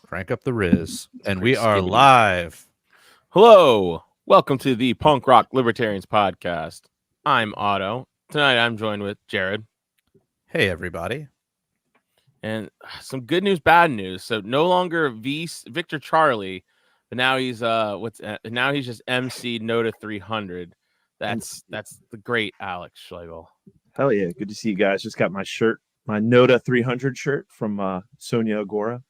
Crank up the Riz. And we pretty are skibbity. live. Hello, welcome to the Punk Rock Libertarians Podcast. I'm Otto. Tonight I'm joined with Jared. Hey, everybody. And some good news, bad news. So no longer Victor Charlie, but now he's now he's just MC Nota 300. That's the great Alex Schlegel. Hell yeah, good to see you guys. Just got my shirt, my Nota 300 shirt from Sonia Agora.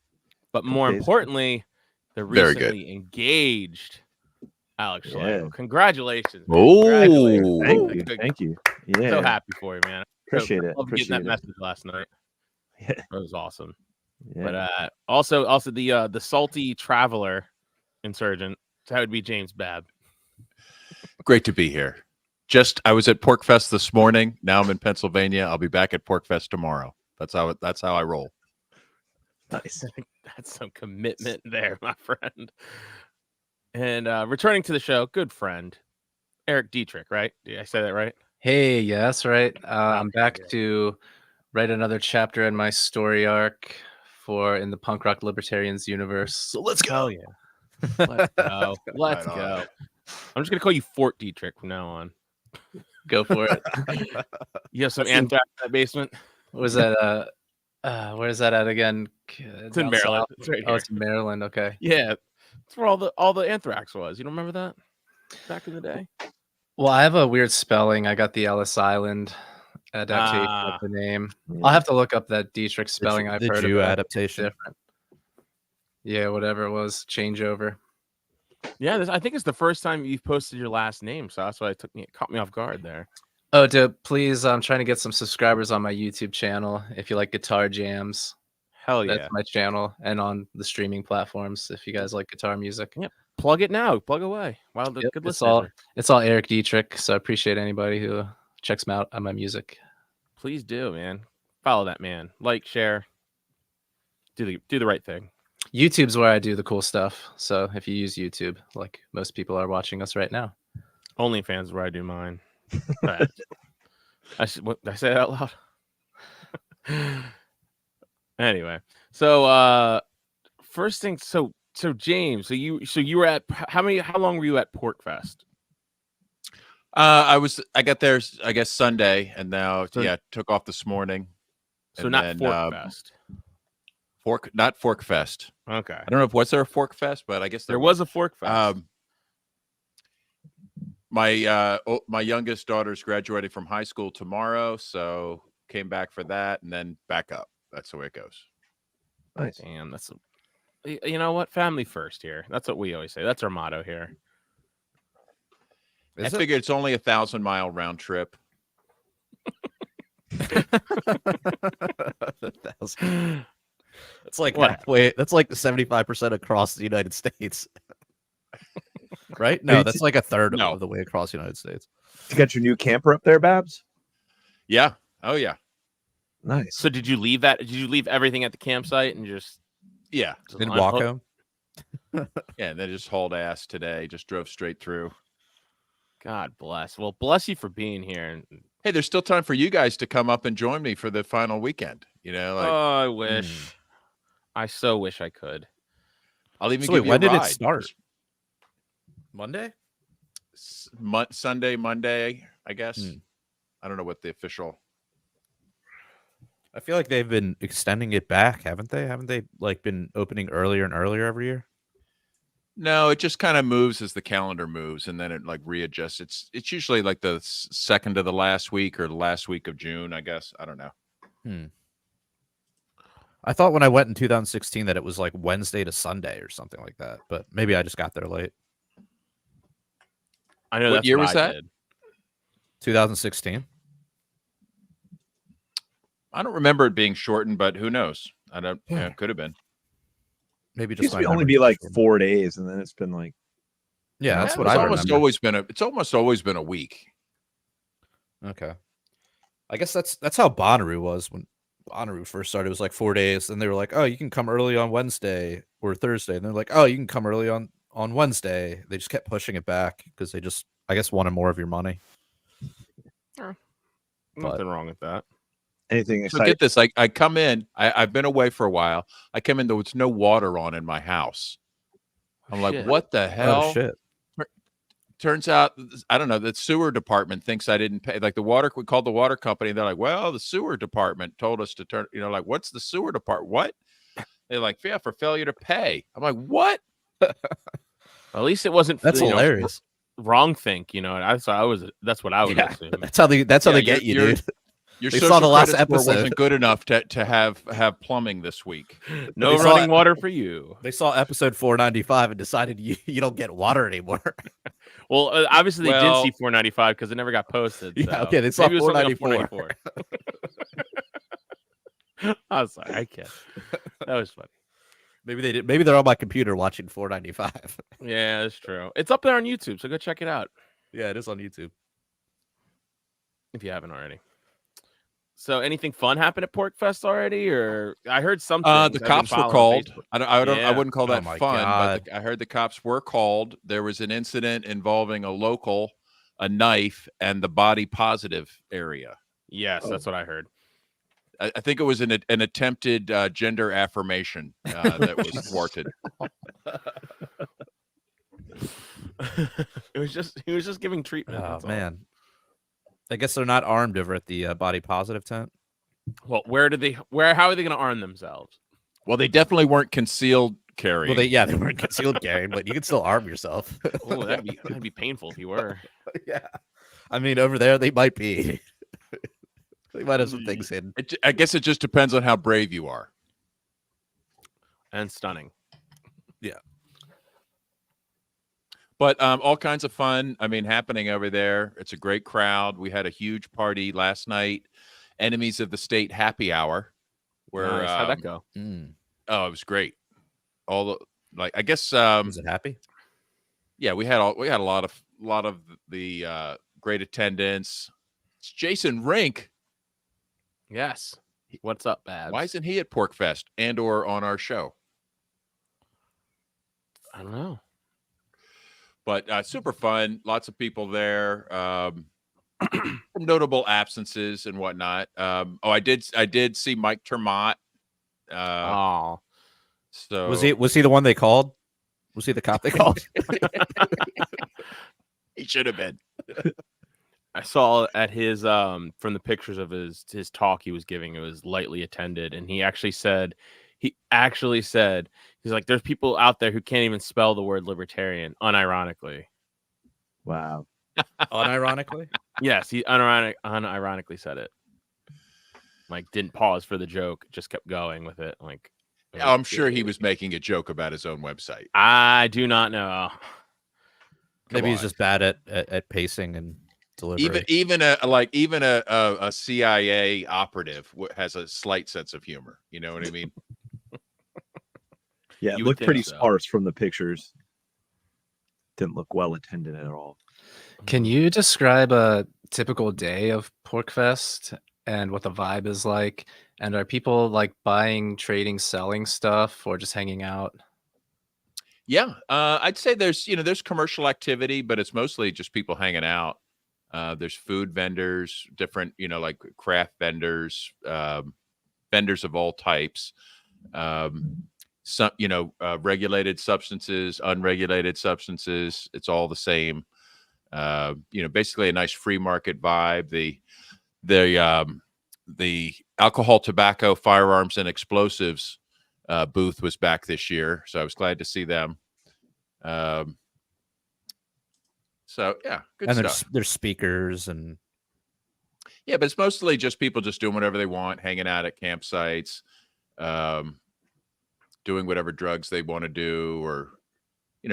But more importantly, the recently engaged Alex Schlegel. Congratulations. Man. Oh, Congratulations. Thank you. Yeah, So happy for you, man. Appreciate it. Love getting that message last night. Yeah. That was awesome. Yeah. But also the salty traveler insurgent. That would be James Babb. great to be here. I was at PorkFest this morning. Now I'm in Pennsylvania. I'll be back at PorkFest tomorrow. That's how I roll. Nice. That's some commitment there, my friend. And returning to the show, good friend, Eric Dietrich, right? Did I say that right? Hey, yeah, that's right. I'm back to write another chapter in my story arc in the punk rock libertarians universe. So let's go. Hell yeah. Let's go. Let's go. I'm just gonna call you Fort Dietrich from now on. Go for it. You have some anthrax in that basement? What was that? Where's that at again? It's in Maryland. It's right here. Oh, it's in Maryland. Okay. Yeah. It's where all the anthrax was. You don't remember that? Back in the day? Well, I have a weird spelling. I got the Ellis Island adaptation of the name. I'll have to look up that Dietrich spelling. I've heard Jew of adaptation. Different. Yeah, whatever it was, changeover. Yeah, I think it's the first time you've posted your last name, so that's why it caught me off guard there. Oh, please, I'm trying to get some subscribers on my YouTube channel. If you like guitar jams, hell yeah, that's my channel, and on the streaming platforms. If you guys like guitar music, yep, plug it now, plug away. Wow, yep, good it's listener. It's all Eric Dietrich, so I appreciate anybody who checks me out on my music. Please do, man. Follow that man. Like, share. Do the right thing. YouTube's where I do the cool stuff. So if you use YouTube, like most people are watching us right now. OnlyFans is where I do mine. Did I say that out loud? Anyway, so first thing, so James, so you were at how long were you at PorkFest? I got there, I guess, Sunday, and now took off this morning. So not PorkFest. Not ForkFest. Okay. I don't know was there a ForkFest, but I guess there was a ForkFest. My youngest daughter's graduating from high school tomorrow, so came back for that and then back up. That's the way it goes. Nice. Damn, you know what? Family first here. That's what we always say. That's our motto here. I figured it's only 1,000-mile round trip. 1,000. That's like halfway. That's like 75% across the United States. Right? No, that's like a third of the way across the United States. You got your new camper up there, Babs? Yeah. Oh yeah. Nice. So did you leave everything at the campsite and just and walk home? Yeah, and then just hauled ass today. Just drove straight through. God bless. Well, bless you for being here. Hey, there's still time for you guys to come up and join me for the final weekend. You know, I wish. I so wish I could. I'll even give you when a did ride. It start? Monday? Sunday, Monday, I guess. I don't know what the official. I feel like they've been extending it back, haven't they? Haven't they like been opening earlier and earlier every year? No, it just kind of moves as the calendar moves, and then it like readjusts. It's usually like the second of the last week or the last week of June, I guess. I don't know. I thought when I went in 2016 that it was like Wednesday to Sunday or something like that, but maybe I just got there late. I know what that's year what was I that? did. 2016. I don't remember it being shortened, but who knows? I don't. Yeah, it could have been. Maybe It just used to only be like 4 days, and then it's been like. Yeah, that's what it's I almost remember. always been. It's almost always been a week. Okay, I guess that's how Bonnaroo was when Bonnaroo first started. It was like 4 days, and they were like, "Oh, you can come early on Wednesday or Thursday," and they're like, "Oh, you can come early on Wednesday." They just kept pushing it back because they just, I guess, wanted more of your money. Nothing wrong with that. Anything So exciting? get this. I come in. I've been away for a while. I come in. There was no water on in my house. I'm like, Shit. what the Oh hell? shit! Turns out, I don't know. The sewer department thinks I didn't pay. Like the water, we called the water company. They're like, well, the sewer department told us to turn. Like, what's the sewer department? What? They're like, yeah, for failure to pay. I'm like, what? At least it wasn't. That's you know, hilarious. wrong think. You know, that's what I would Yeah, assume. that's how they Yeah, get you, you're- dude. Your They social saw the last credit score episode. wasn't good enough to have plumbing this week. No They saw running it. water for you. They saw episode 495 and decided you don't get water anymore. Well, obviously they Well- did see 495 because it never got posted. Yeah, so okay, they saw maybe it was something on 494. 494. I was like, I can't. That was funny. Maybe they did. Maybe they're on my computer watching 495. Yeah, that's true. It's up there on YouTube, so go check it out Yeah, it is on YouTube. if you haven't already. So, anything fun happened at Pork Fest already, or I heard something. The cops were called. I Yeah. wouldn't call that my fun, God. but I heard the cops were called. There was an incident involving a local, a knife, and the body positive area. Yes, that's what I heard. I think it was an attempted gender affirmation that was thwarted. He was just giving treatment. Oh that's all. man. I guess they're not armed over at the body positive tent. Well, how are they going to arm themselves? Well, they definitely weren't concealed carrying. Well, they weren't concealed carrying, but you can still arm yourself. Oh, that'd be painful if you were. Yeah, I mean, over there they might be. They might have some things hidden. I guess it just depends on how brave you are. And stunning. But all kinds of fun, happening over there. It's a great crowd. We had a huge party last night, Enemies of the State happy hour. Where Nice. How'd that go? Oh, it was great. All the I guess Was it happy? yeah, we had a lot of the great attendance. It's Jason Rink. Yes. What's up, Babs? Why isn't he at Pork Fest and or on our show? I don't know. But super fun. Lots of people there. Some notable absences and whatnot. I did see Mike Termott. Oh, So Was he the one they called? Was he the cop they called? he should have been. I saw at his from the pictures of his talk he was giving. It was lightly attended, and he actually said he's like, there's people out there who can't even spell the word libertarian, unironically. Wow. Unironically? Yes, he unironically said it. Like, didn't pause for the joke, just kept going with it. Like, I'm sure he was making a joke about his own website. I do not know. Maybe he's on. just bad at pacing and delivery. Even a CIA operative has a slight sense of humor. You know what I mean? Yeah, it You would looked think pretty so. sparse from the pictures. Didn't look well attended at all. Can you describe a typical day of Porkfest and what the vibe is like? And are people like buying, trading, selling stuff, or just hanging out? Yeah, I'd say there's commercial activity, but it's mostly just people hanging out. There's food vendors, different like craft vendors, vendors of all types. Some regulated substances, unregulated substances. It's all the same. Basically a nice free market vibe. The alcohol, tobacco, firearms, and explosives booth was back this year, so I was glad to see them. So yeah, good and stuff. there's speakers and Yeah, but it's mostly just people just doing whatever they want, hanging out at campsites, doing whatever drugs they want to do, or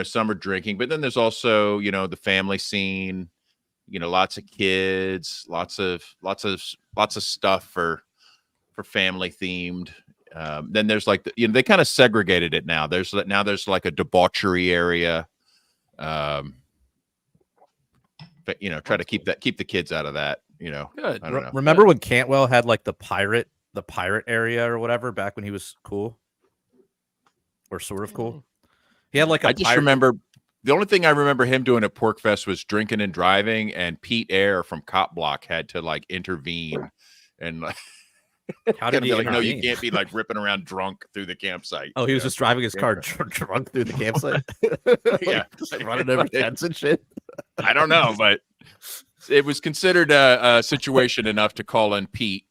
some are drinking. But then there's also the family scene. Lots of kids, lots of stuff for family themed. Then there's like they kind of segregated it now. There's like a debauchery area. But try to keep the kids out of that. Good. I don't know. remember when Cantwell had like the pirate area or whatever back when he was cool, or sort of cool. He had like a I just pirate- remember the only thing I remember him doing at Pork Fest was drinking and driving, and Pete Air from Cop Block had to like intervene and How Gonna did he be like, no, you intervene? can't be like ripping around drunk through the campsite. Oh, he was Yeah. just driving his car Yeah. drunk through the campsite. Yeah. Just running over tents and shit. I don't know, but it was considered a situation enough to call in Pete.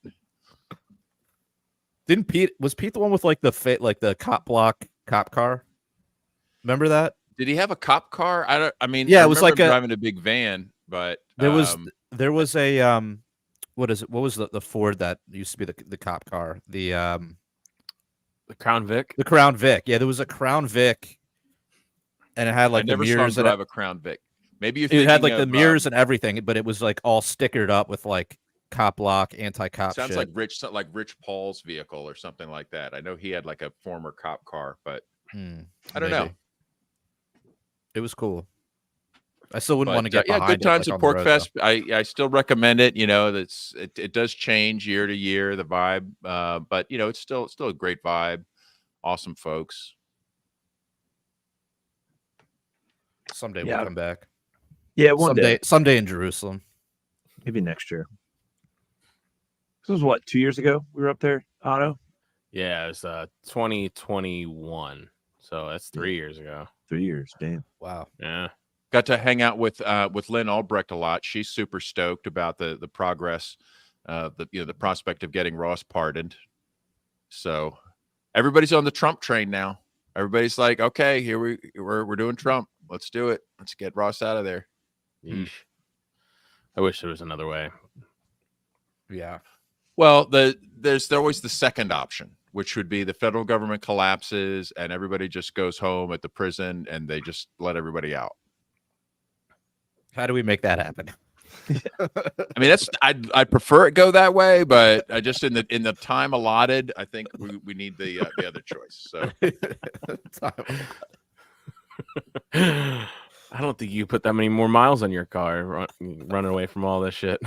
Didn't Pete the one with like the cop car? Remember that? Did he have a cop car? I mean, Yeah, I it was remember like him driving a big van, but there was a what is it? What was the Ford that used to be the cop car? The Crown Vic. The Crown Vic. Yeah, there was a Crown Vic, and it had I like the never saw him mirrors. drive a Crown Vic. Maybe you're It thinking had like the of, mirrors and everything, but it was like all stickered up with like cop lock, anti-cop sounds shit. like Rich Paul's vehicle or something like that. I know he had like a former cop car, but I don't know. Maybe. It was cool. I still wouldn't But, want to get yeah, behind good times it, at like, on the Pork road, Fest. I still recommend it. You know, it does change year to year, the vibe, but you know, it's still a great vibe. Awesome folks. though. Someday Yeah. we'll come back. Yeah, one day, Someday in Jerusalem. maybe next year. This was what, 2 years ago we were up there, Otto? Yeah, it was 2021. So that's 3 years ago. 3 years, damn. Wow. Yeah. Got to hang out with Lynn Albrecht a lot. She's super stoked about the progress, the prospect of getting Ross pardoned. So everybody's on the Trump train now. Everybody's like, okay, here we're doing Trump. Let's do it. Let's get Ross out of there. Yeesh. I wish there was another way. Yeah. Well, there's always the second option, which would be the federal government collapses and everybody just goes home at the prison and they just let everybody out. How do we make that happen? I mean, I'd prefer it go that way, but I just in the time allotted, I think we need the other choice. So I don't think you put that many more miles on your car running away from all this shit.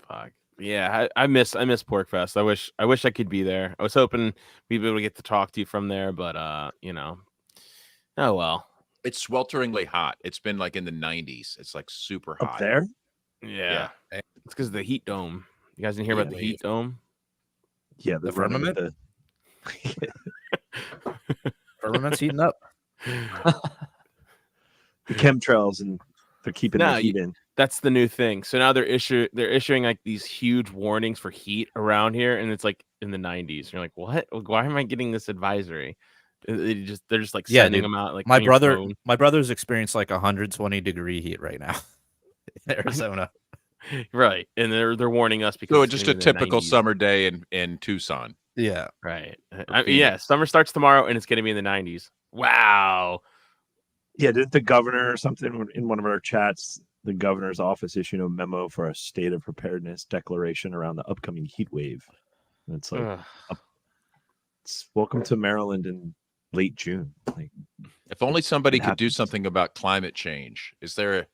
Fuck. Yeah, I miss Pork Fest. I wish I could be there. I was hoping we'd be able to get to talk to you from there, but you know. Oh well. it's swelteringly hot. It's been like in the 90s. It's like super hot. Up there? Yeah. It's because of the heat dome. You guys didn't hear Yeah, about the heat dome? Yeah, The they're running with Firmament's heating up. the chemtrails, and they're keeping No, the heat in. That's the new thing. So now they're issuing like these huge warnings for heat around here, and it's like in the 90s. And you're like, what? Why am I getting this advisory? They're just like sending them out. Like my on your phone. brother's experienced like 120-degree heat right now in Arizona. Right, and they're warning us because So it's just gonna a be in the typical 90s. in Tucson. in Tucson. Yeah. Right. Phoenix. Yeah, summer starts tomorrow, and it's going to be in the 90s. Wow. Yeah, didn't the governor or something in one of our chats, the governor's office issued a memo for a state of preparedness declaration around the upcoming heat wave? And it's like, Ugh. it's welcome to Maryland in late June. Like, If only somebody It could do happens. something about climate change. Is there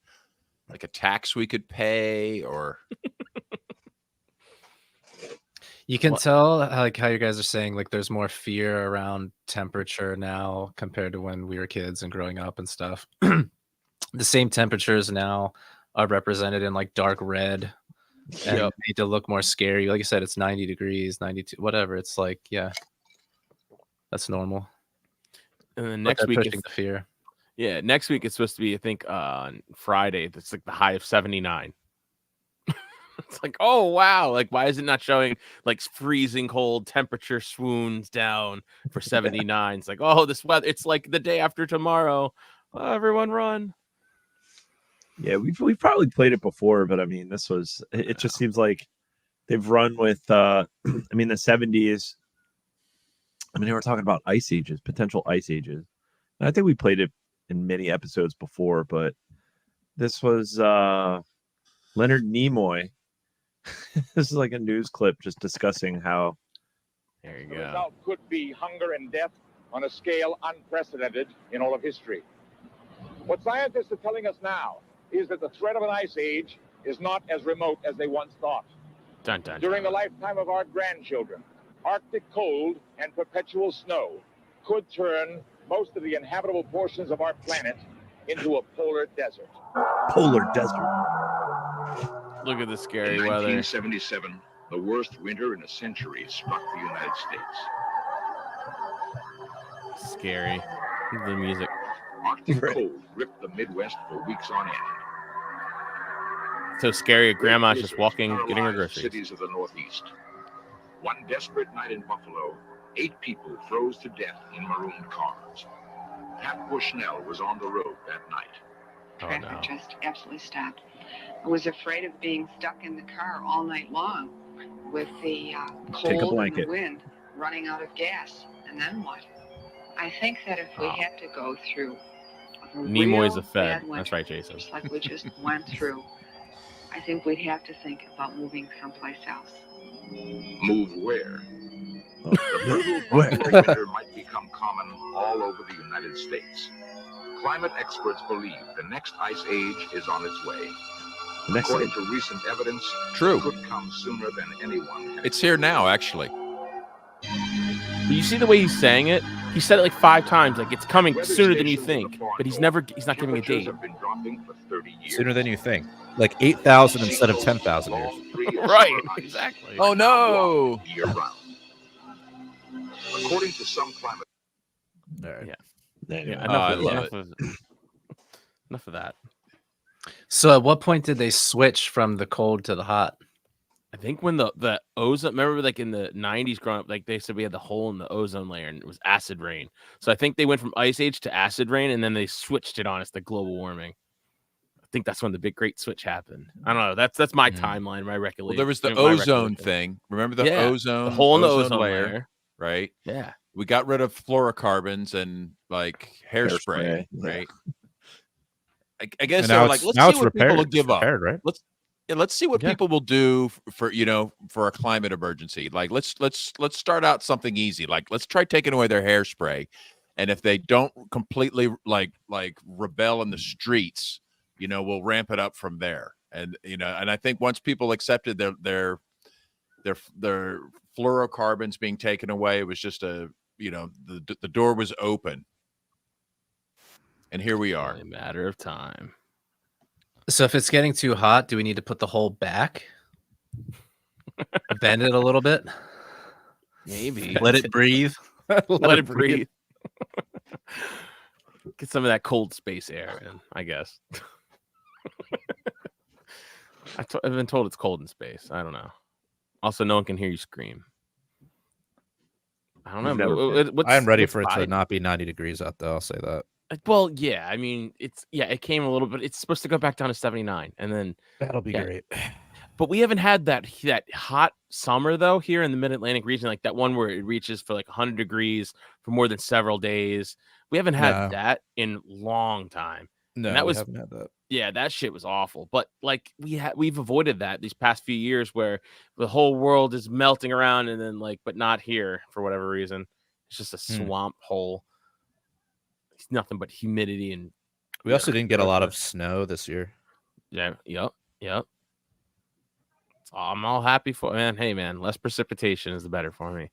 a tax we could pay or You can What- tell like how you guys are saying like there's more fear around temperature now compared to when we were kids and growing up and stuff. The same temperatures now are represented in like dark red and Yep. made to look more scary. Like I said, it's 90 degrees, 92, whatever. It's like, yeah, that's normal. And then But next they're week, pushing the fear. next week it's supposed to be, I think, on Friday. It's like the high of 79. It's like, oh wow! Like, why is it not showing like freezing cold temperature swoons down for 79? It's like, oh, this weather. It's like the day after tomorrow. Oh, everyone run! yeah, we've probably played it before, but I mean, this was it just seems like they've run with I mean, the 70s. I mean, they were talking about ice ages, potential ice ages. And I think we played it in many episodes before, but this was Leonard Nimoy. This is like a news clip just discussing how There you The go. result could be hunger and death on a scale unprecedented in all of history. What scientists are telling us now is that the threat of an ice age is not as remote as they once thought. Dun, dun, During the dun. lifetime of our grandchildren, Arctic cold and perpetual snow could turn most of the inhabitable portions of our planet into a polar desert. polar desert. Look at the In scary weather. 1977, the worst winter in a century struck the United States. Scary. Look at the music. Arctic Right. cold ripped the Midwest for weeks on end. So scary. Grandma's Great just blizzards walking, getting her paralyzed groceries. cities of the Northeast. One desperate night in Buffalo, 8 people froze to death in marooned cars. Pat Bushnell was on the road that night. Oh Traffic no. just absolutely stopped. I was afraid of being stuck in the car all night long with the Take a cold and the blanket. wind running out of gas. And then what? I think that if we Oh. had to go through a Nimoy's real a Fed. bad winter, That's right, Jason. just like we just went through, I think we'd have to think about moving someplace else. Move where? Oh. The brutal Where? Buffalo winter might become common all over the United States. Climate experts believe the next ice age is on its way. Next According thing. to recent evidence, True. it could come sooner than anyone had. It's here now, actually. But you see the way he's saying it? He said it like 5 times, like it's coming Weather sooner than you stations in the think. far But he's north, not giving a temperatures date. have been dropping for 30 years. Sooner than you think. Like 8,000 instead of 10,000 years. Long, free of Right, summer ice exactly. Oh no! year-round. According to some climate All right. Yeah. Anyway. Yeah, I love enough of that. So at what point did they switch from the cold to the hot? I think when the ozone, remember like in the 90s growing up, like they said we had the hole in the ozone layer and it was acid rain. So I think they went from ice age to acid rain and then they switched it on us to global warming. I think that's when the big great switch happened. I don't know. That's my timeline, my recollection. Well, there was the my ozone recollection. thing. Remember the Yeah, ozone? The hole in the ozone layer. right? Yeah. We got rid of fluorocarbons and like hairspray, Hairspray, yeah. right? I guess And they're now like, it's, let's now see it's what repaired. people will It's give up. repaired, right? Let's see what Yeah. people will do for a climate emergency. Like let's start out something easy. Like let's try taking away their hairspray, and if they don't completely like rebel in the streets, we'll ramp it up from there. And and I think once people accepted their fluorocarbons being taken away, it was just the door was open, and here we are. Only a matter of time. So if it's getting too hot, do we need to put the hole back? Bend it a little bit? Maybe. Let it breathe? Let it breathe. Get some of that cold space air in, I guess. I've been told it's cold in space. I don't know. Also, no one can hear you scream. I don't know. We've never but what's- I am ready what's for it to Biden? not be 90 degrees out, though. I'll say that. Well, yeah. I mean, it came a little bit. It's supposed to go back down to 79, and then That'll be Yeah. great. but we haven't had that hot summer though here in the Mid-Atlantic region, like that one where it reaches for like 100 degrees for more than several days. We haven't had No. that in a long time. No, that we was- haven't had that. Yeah, that shit was awful. But like we've avoided that these past few years where the whole world is melting around and then but not here for whatever reason. It's just a swamp hole. It's nothing but humidity and We also didn't get a lot of snow this year. yeah, yep. So I'm all happy for man. Hey man, less precipitation is the better for me.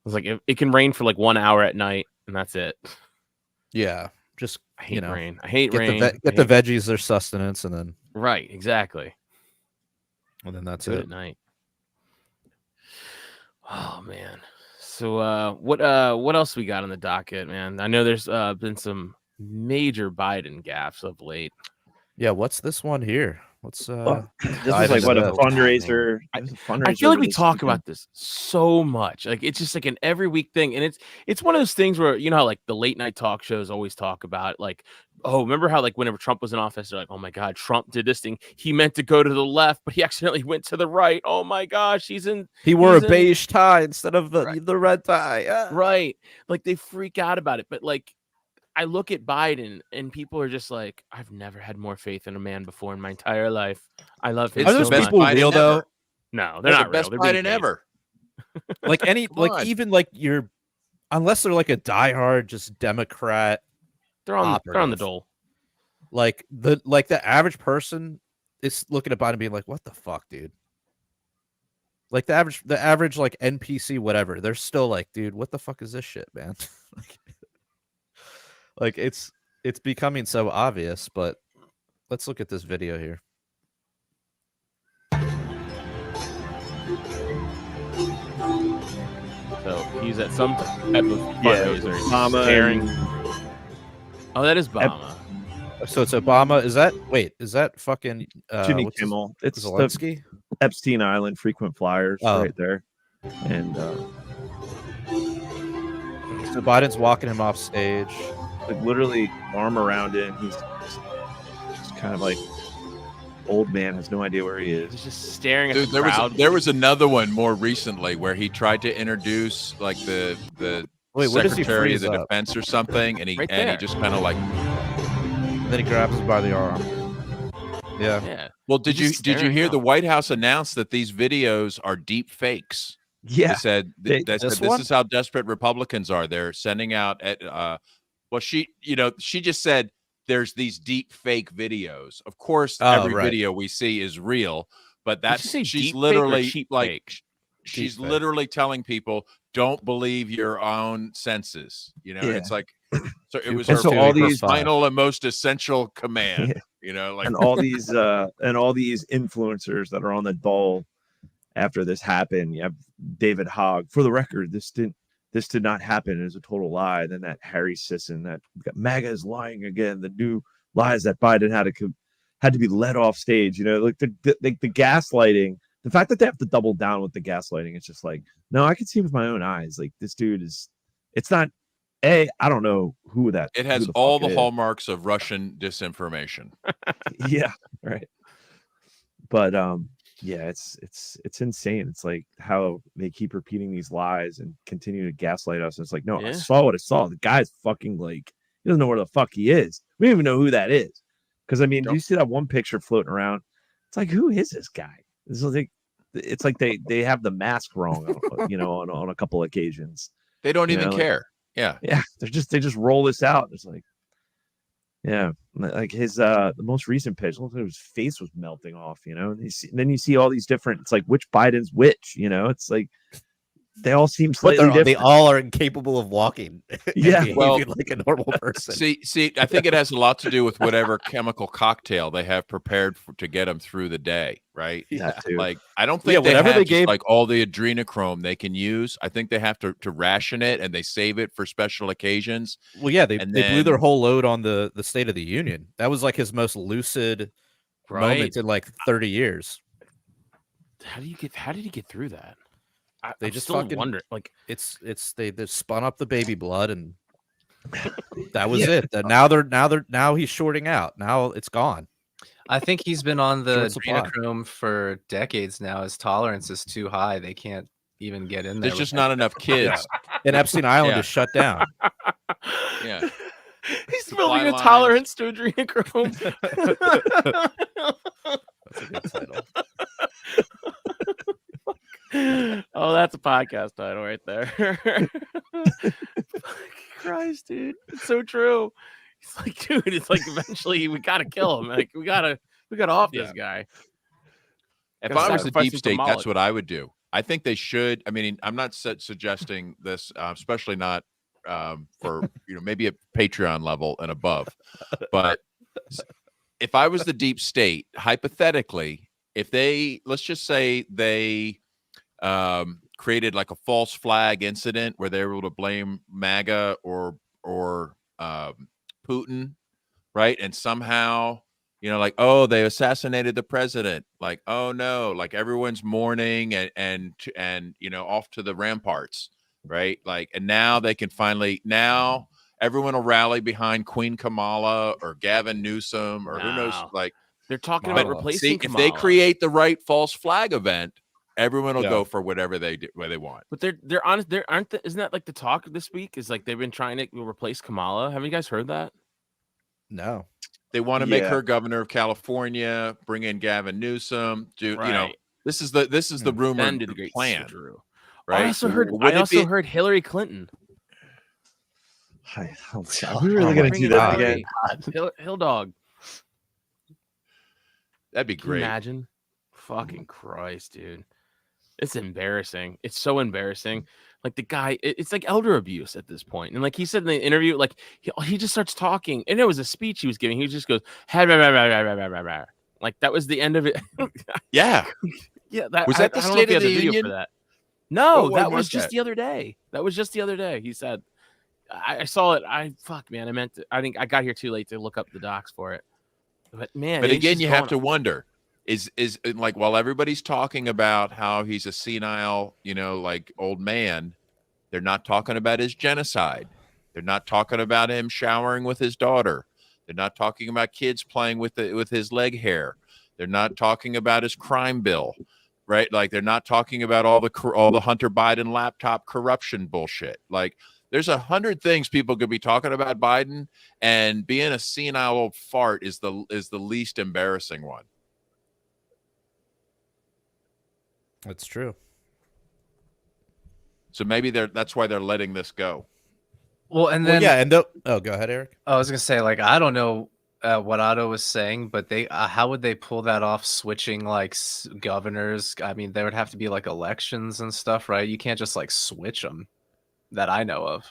It's like it can rain for like 1 hour at night and that's it. Yeah, just I hate rain. I hate get rain. the I the hate- veggies their sustenance, and right, exactly. then that's Do it it. at night. Oh man. So what else we got on the docket, man? I know there's been some major Biden gaffes of late. Yeah, what's this one here? What's Well, this dive is like into what a that. fundraiser. I- it was a fundraiser I feel like over we this talk weekend. about this so much. Like it's just like an every week thing, and it's one of those things where how like the late night talk shows always talk about like, oh, remember how like whenever Trump was in office, they're like, oh my god, Trump did this thing. He meant to go to the left, but he accidentally went to the right. Oh my gosh, He wore a he's in- beige tie instead of Right. the red tie. Ah. right. Like they freak out about it, but like I look at Biden and people are just like, I've never had more faith in a man before in my entire life. I love him It's Are the those so best much. people Biden real ever. though? No, they're They're not the best real. They're being Biden paid. ever. Like Come on. even like you're, unless they're like a diehard just Democrat, They're on the operative. dole. like the average person is looking at Biden being like, what the fuck, dude? Like the average like NPC whatever, they're still like, dude, what the fuck is this shit, man? like it's becoming so obvious. But let's look at this video here. So he's at some type of fundraiser. He's Obama staring. and- Oh, that is Obama. So it's Obama. Is that fucking Jimmy what's his- Kimmel. It's the Zelensky? Epstein Island frequent flyers Oh. right there. And So Biden's walking him off stage. like literally arm around him. He's just kind of like old man, has no idea where he He's is. just staring at Dude, the crowd. there was another one more recently where he tried to introduce like the Wait, where does he Secretary of freeze the up? Defense or something, and he Right and he there. just kind of like. And then he grabs him by the arm. Yeah. Yeah. Well, did He's you just did you staring hear out. the White House announced that these videos are deep fakes? Yeah. They said They- they said this this one? is how desperate Republicans are. They're sending out at well, she just said there's these deep fake videos. Of course, Oh, every right. video we see is real, but Did you that's say she's deep fake or literally cheap like fake? she's Deep fake. literally telling people don't believe your own senses. Yeah. It's like so it was And her, so all her these- final and most essential command. Like And all these influencers that are on the dole after this happened. You have David Hogg. For the record, this did not happen. It was a total lie. Then that Harry Sisson, that MAGA is lying again. The new lies that Biden had to be let off stage. Like the gaslighting. The fact that they have to double down with the gaslighting, it's just like, no, I can see with my own eyes. Like this dude is. It's not. I don't know who that. it has who all fuck the it is. hallmarks of Russian disinformation. Yeah, right. But yeah, it's insane. It's like how they keep repeating these lies and continue to gaslight us. It's like, no, I Yeah. saw what I saw. The guy's fucking like, he doesn't know where the fuck he is. We don't even know who that is. Because I mean, do you see that one picture floating around? It's like, who is this guy? It's like they have the mask wrong, on a couple occasions. They don't You even know, like- care. Yeah. Yeah, they just roll this out. It's like, yeah, like his the most recent pitch, looked like his face was melting off, and then you see all these different. It's like which Biden's which, it's like they all seem But slightly different. they all are incapable of walking. and Yeah. behaving Well, like a normal person. See, I think it has a lot to do with whatever chemical cocktail they have prepared to get them through the day, right? That too. Like, I don't think Yeah, they whatever have they just, gave- like all the adrenochrome they can use. I think they have to ration it, and they save it for special occasions. Well, yeah, they And blew their then- whole load on the State of the Union. That was like his most lucid moment in like 30 years. How did he get through that? They I'm just still fucking- wonder. Like, They spun up the baby blood and that was it. Now he's shorting out. Now it's gone. I think he's been on the Short supply. adrenochrome for decades now. His tolerance is too high. They can't even get in there. There's just not enough kids. And Epstein Island Yeah. is shut down. Yeah. He's Supply building a lines. tolerance to adrenochrome. That's a good title. Oh, that's a podcast title right there. Christ, dude, it's so true. It's like, dude, it's like eventually we gotta kill him. Like we gotta off this guy. If Gotta I was the sacrifice deep him to state, that's Moloch. what I would do. I think they should. I mean, I'm not suggesting this, especially not for maybe a Patreon level and above. But if I was the deep state, hypothetically, if let's just say they created like a false flag incident where they were able to blame MAGA or Putin, right? And somehow, like, oh, they assassinated the president. Like, oh no, like everyone's mourning and off to the ramparts, right? Like, and now they can now everyone will rally behind Queen Kamala or Gavin Newsom or who knows, No. like. They're talking Wow. about replacing. See, if Kamala. they create the right false flag event, everyone will Yeah. go for whatever they want. But they're honest. Isn't that like the talk this week? Is like they've been trying to replace Kamala. Have you guys heard that? No. They want to make Yeah. her governor of California, bring in Gavin Newsom. Right. This is the Ben rumored did a great plan, switcheroo. right? I also heard. Would I it also be- heard Hillary Clinton. Are we really gonna Bring do in that Hillary. again? Hill Dog. That'd be Can you great. imagine? Fucking Christ, dude. It's embarrassing. It's so embarrassing. Like the guy, it's like elder abuse at this point. And like he said in the interview, like he just starts talking, and it was a speech he was giving. He just goes, "Ha, rah, rah, rah, rah, rah, rah, rah, rah." Like that was the end of it. Yeah. Yeah, Was that the I don't know State if he of had the video Union? for that. No, When that was just that? the other day. That was just the other day. He said, I saw it. I think I got here too late to look up the docs for it. But man, But it's again, just you have to going- wonder, is like, while everybody's talking about how he's a senile, like old man, they're not talking about his genocide. They're not talking about him showering with his daughter. They're not talking about kids playing with his leg hair. They're not talking about his crime bill, right? Like, they're not talking about all the Hunter Biden laptop corruption bullshit. Like, there's 100 things people could be talking about Biden, and being a senile old fart is the least embarrassing one. That's true. So maybe that's why they're letting this go. Well, and Well, then yeah, and go ahead, Eric. I was gonna say, like, I don't know what Otto was saying, but they how would they pull that off? Switching like governors? I mean, there would have to be like elections and stuff, right? You can't just like switch them. That I know of.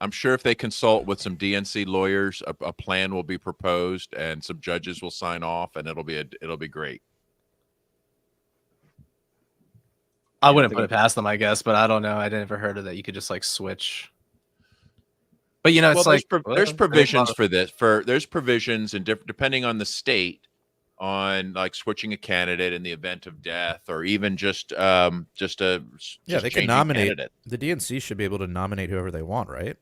I'm sure if they consult with some DNC lawyers, a plan will be proposed, and some judges will sign off, and it'll be great. I wouldn't put it past them, I guess, but I don't know. I never heard of that. You could just like switch. But you know, it's Well, like there's provisions for this. There's provisions, and depending on the state, on like switching a candidate in the event of death, or even just They can changing nominate. candidate. The DNC should be able to nominate whoever they want, right?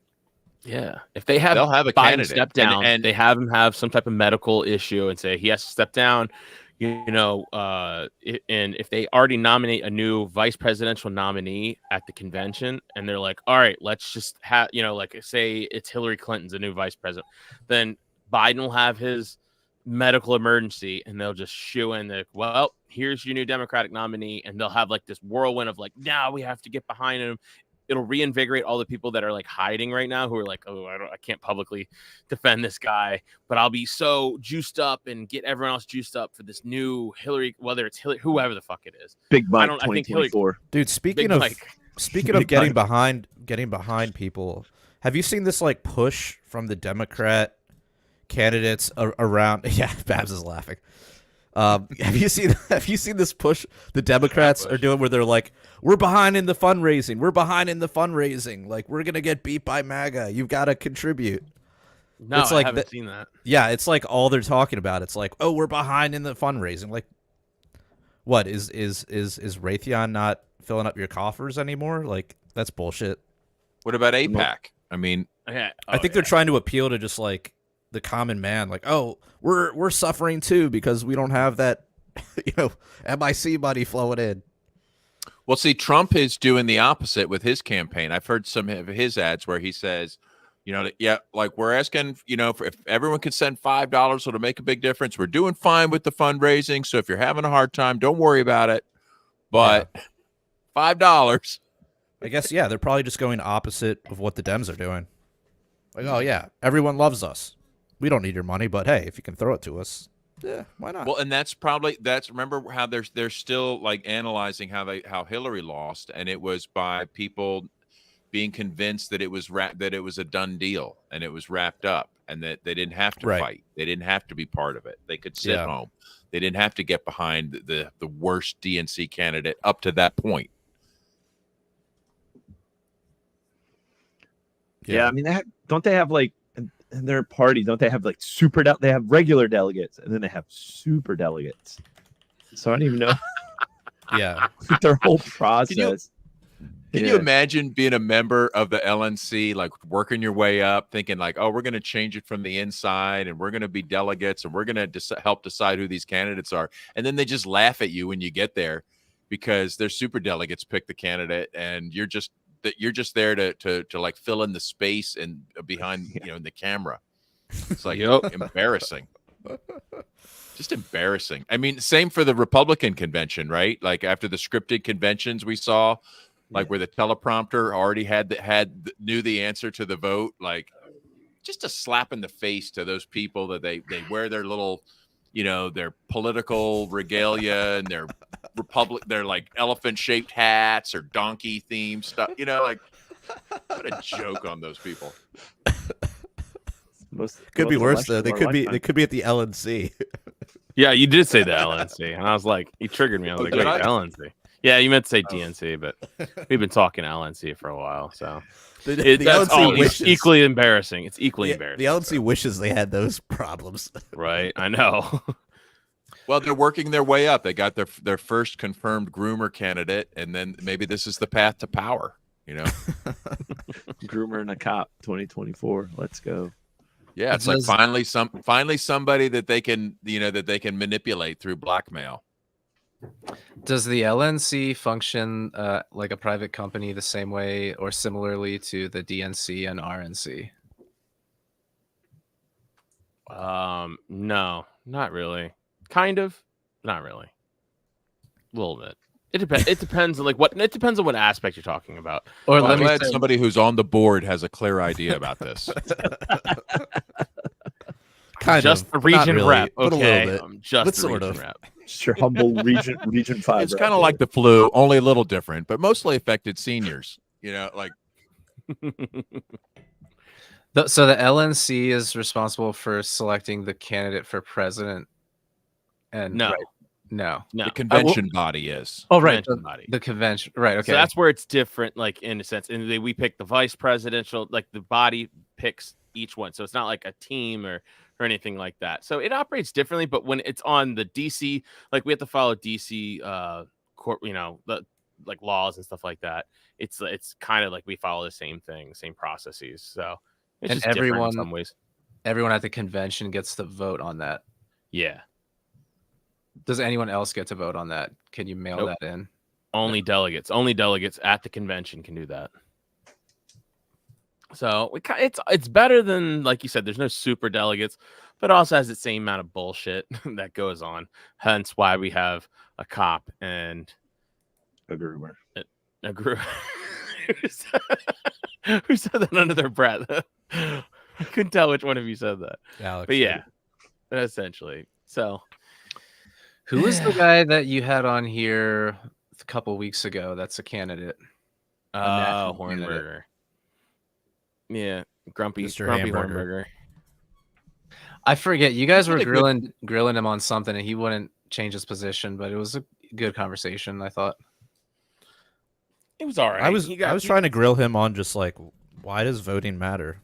Yeah, if they have They'll have a Biden candidate step down, and they have him have some type of medical issue and say he has to step down. And if they already nominate a new vice presidential nominee at the convention, and they're like, all right, let's just have, like say it's Hillary Clinton's a new vice president, then Biden will have his medical emergency, and they'll just shoo in the, well, here's your new Democratic nominee, and they'll have like this whirlwind of like, now we have to get behind him. It'll reinvigorate all the people that are like hiding right now, who are like, oh, I can't publicly defend this guy, but I'll be so juiced up and get everyone else juiced up for this new Hillary, whether it's Hillary, whoever the fuck it is. Big Mike I think Hillary- 2024. Dude, speaking Big of Mike. Big getting Mike. behind people, have you seen this like push from the Democrat candidates around? Yeah, Babs is laughing. Have you seen this push the Democrats are doing, where they're like, we're behind in the fundraising. Like, we're gonna get beat by MAGA. You've got to contribute. No, It's I like haven't seen that. Yeah, it's like all they're talking about. It's like, oh, we're behind in the fundraising. Like, what is Raytheon not filling up your coffers anymore? Like, that's bullshit. What about AIPAC? I mean, Okay. I think they're trying to appeal to just like the common man. Like, oh, we're suffering too because we don't have that, MIC money flowing in. well, see, Trump is doing the opposite with his campaign. I've heard some of his ads where he says, like, we're asking, if everyone can send $5, it'll make a big difference. We're doing fine with the fundraising, so if you're having a hard time, don't worry about it. But $5. I guess, yeah, they're probably just going opposite of what the Dems are doing. Like, oh yeah, everyone loves us. We don't need your money, but hey, if you can throw it to us, yeah, why not? Well, and remember how they're still like analyzing how Hillary lost, and it was by people being convinced that it was a done deal and it was wrapped up, and that they didn't have to fight. They didn't have to be part of it. They could sit home. They didn't have to get behind the worst DNC candidate up to that point. Yeah, I mean, don't they have like in their party? Don't they have like they have regular delegates, and then they have super delegates. So I don't even know Yeah. their whole process. Can you imagine being a member of the LNC, like working your way up, thinking like, oh, we're going to change it from the inside, and we're going to be delegates, and we're going to help decide who these candidates are, and then they just laugh at you when you get there because their super delegates pick the candidate, and you're just there to like fill in the space and behind the camera. It's like embarrassing. Just embarrassing. I mean, same for the Republican convention, right? Like after the scripted conventions we saw, like where the teleprompter already knew the answer to the vote, like just a slap in the face to those people that they wear their little, their political regalia and their their like elephant shaped hats or donkey themed stuff, like what a joke on those people. Could be worse though. They could be at the LNC. Yeah, you did say the LNC, and I was like, you triggered me. I was like, did wait, I? LNC. Yeah, you meant to say DNC, but we've been talking LNC for a while, so The that's LNC it's wishes. equally embarrassing. It's equally The embarrassing. LNC wishes they had those problems. Right? I know. Well, they're working their way up. They got their first confirmed groomer candidate, and then maybe this is the path to power. You know, Groomer and a cop 2024. Let's go. yeah, it's like finally somebody that they can manipulate through blackmail. Does the LNC function like a private company the same way or similarly to the DNC and RNC? No, not really. Kind of, not really. A little bit. It depends. It depends on it depends on what aspect you're talking about. Or Well, let I'm me glad say, somebody who's on the board has a clear idea about this. Kind Just of, the but not region really, rep. but a Okay, little bit. I'm just But the sort region of. rep. Just your humble region 5. It's kind of like the flu, only a little different, but mostly affected seniors. You know, like so the LNC is responsible for selecting the candidate for president. And No. right, no. the convention body is. Oh, right. Convention body. The convention. Right. Okay. So that's where it's different, like in a sense. And we pick the vice presidential, like the body picks each one. So it's not like a team or anything like that. So it operates differently. But when it's on the DC, like we have to follow DC court, the like laws and stuff like that. It's kind of like we follow the same thing, same processes. So it's And just different everyone- in some ways. everyone at the convention gets to vote on that. Yeah. Does anyone else get to vote on that? Can you mail Nope. that in? Only delegates at the convention can do that. So it's better than, like you said, there's no super delegates, but also has the same amount of bullshit that goes on. Hence why we have a cop and a groomer. a group who said that under their breath. I couldn't tell which one of you said that. Alex, But yeah, essentially. So Who was the guy that you had on here a couple weeks ago? That's a candidate. national candidate. Hornberger. Yeah, grumpy Mr. Hamburger. Hamburger. I forget. You guys were Really good. grilling him on something, and he wouldn't change his position. But it was a good conversation, I thought. It was all right. I was trying to grill him on just like, why does voting matter?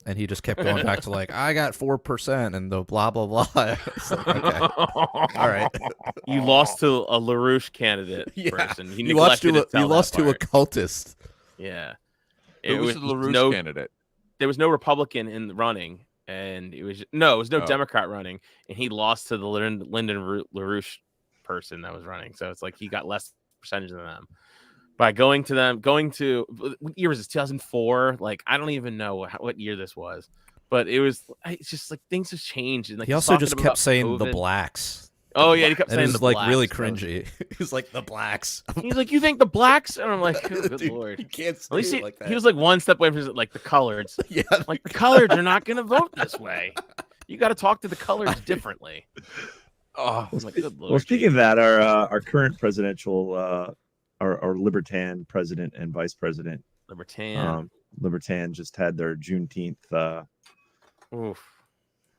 And he just kept going back to like, I got 4% and the blah blah blah. It's like, okay, all right. You lost to a LaRouche candidate Yeah. person. You lost to a cultist. Yeah. Who was the LaRouche no candidate? There was no Republican in the running, and it was no Oh. Democrat running, and he lost to the Lyndon LaRouche person that was running. So it's like he got less percentage than them. By going to what year was this? 2004? Like I don't even know what year this was, but it's just like things have changed. And like He he's also talking just about kept saying the COVID. blacks. Oh yeah, he kept And saying it was the like blacks. really That was- cringy. He's like the blacks. He's like, you think the blacks? And I'm like, oh, good Dude, lord. you can't At least say he, it like that. he was like one step away from like the coloreds. yeah, Like the coloreds are not going to vote this way. You got to talk to the coloreds differently. Oh, I was like, good lord. Well, speaking of that, our current presidential, our Libertarian president and vice president, Libertarian. Libertarian just had their Juneteenth. Oof,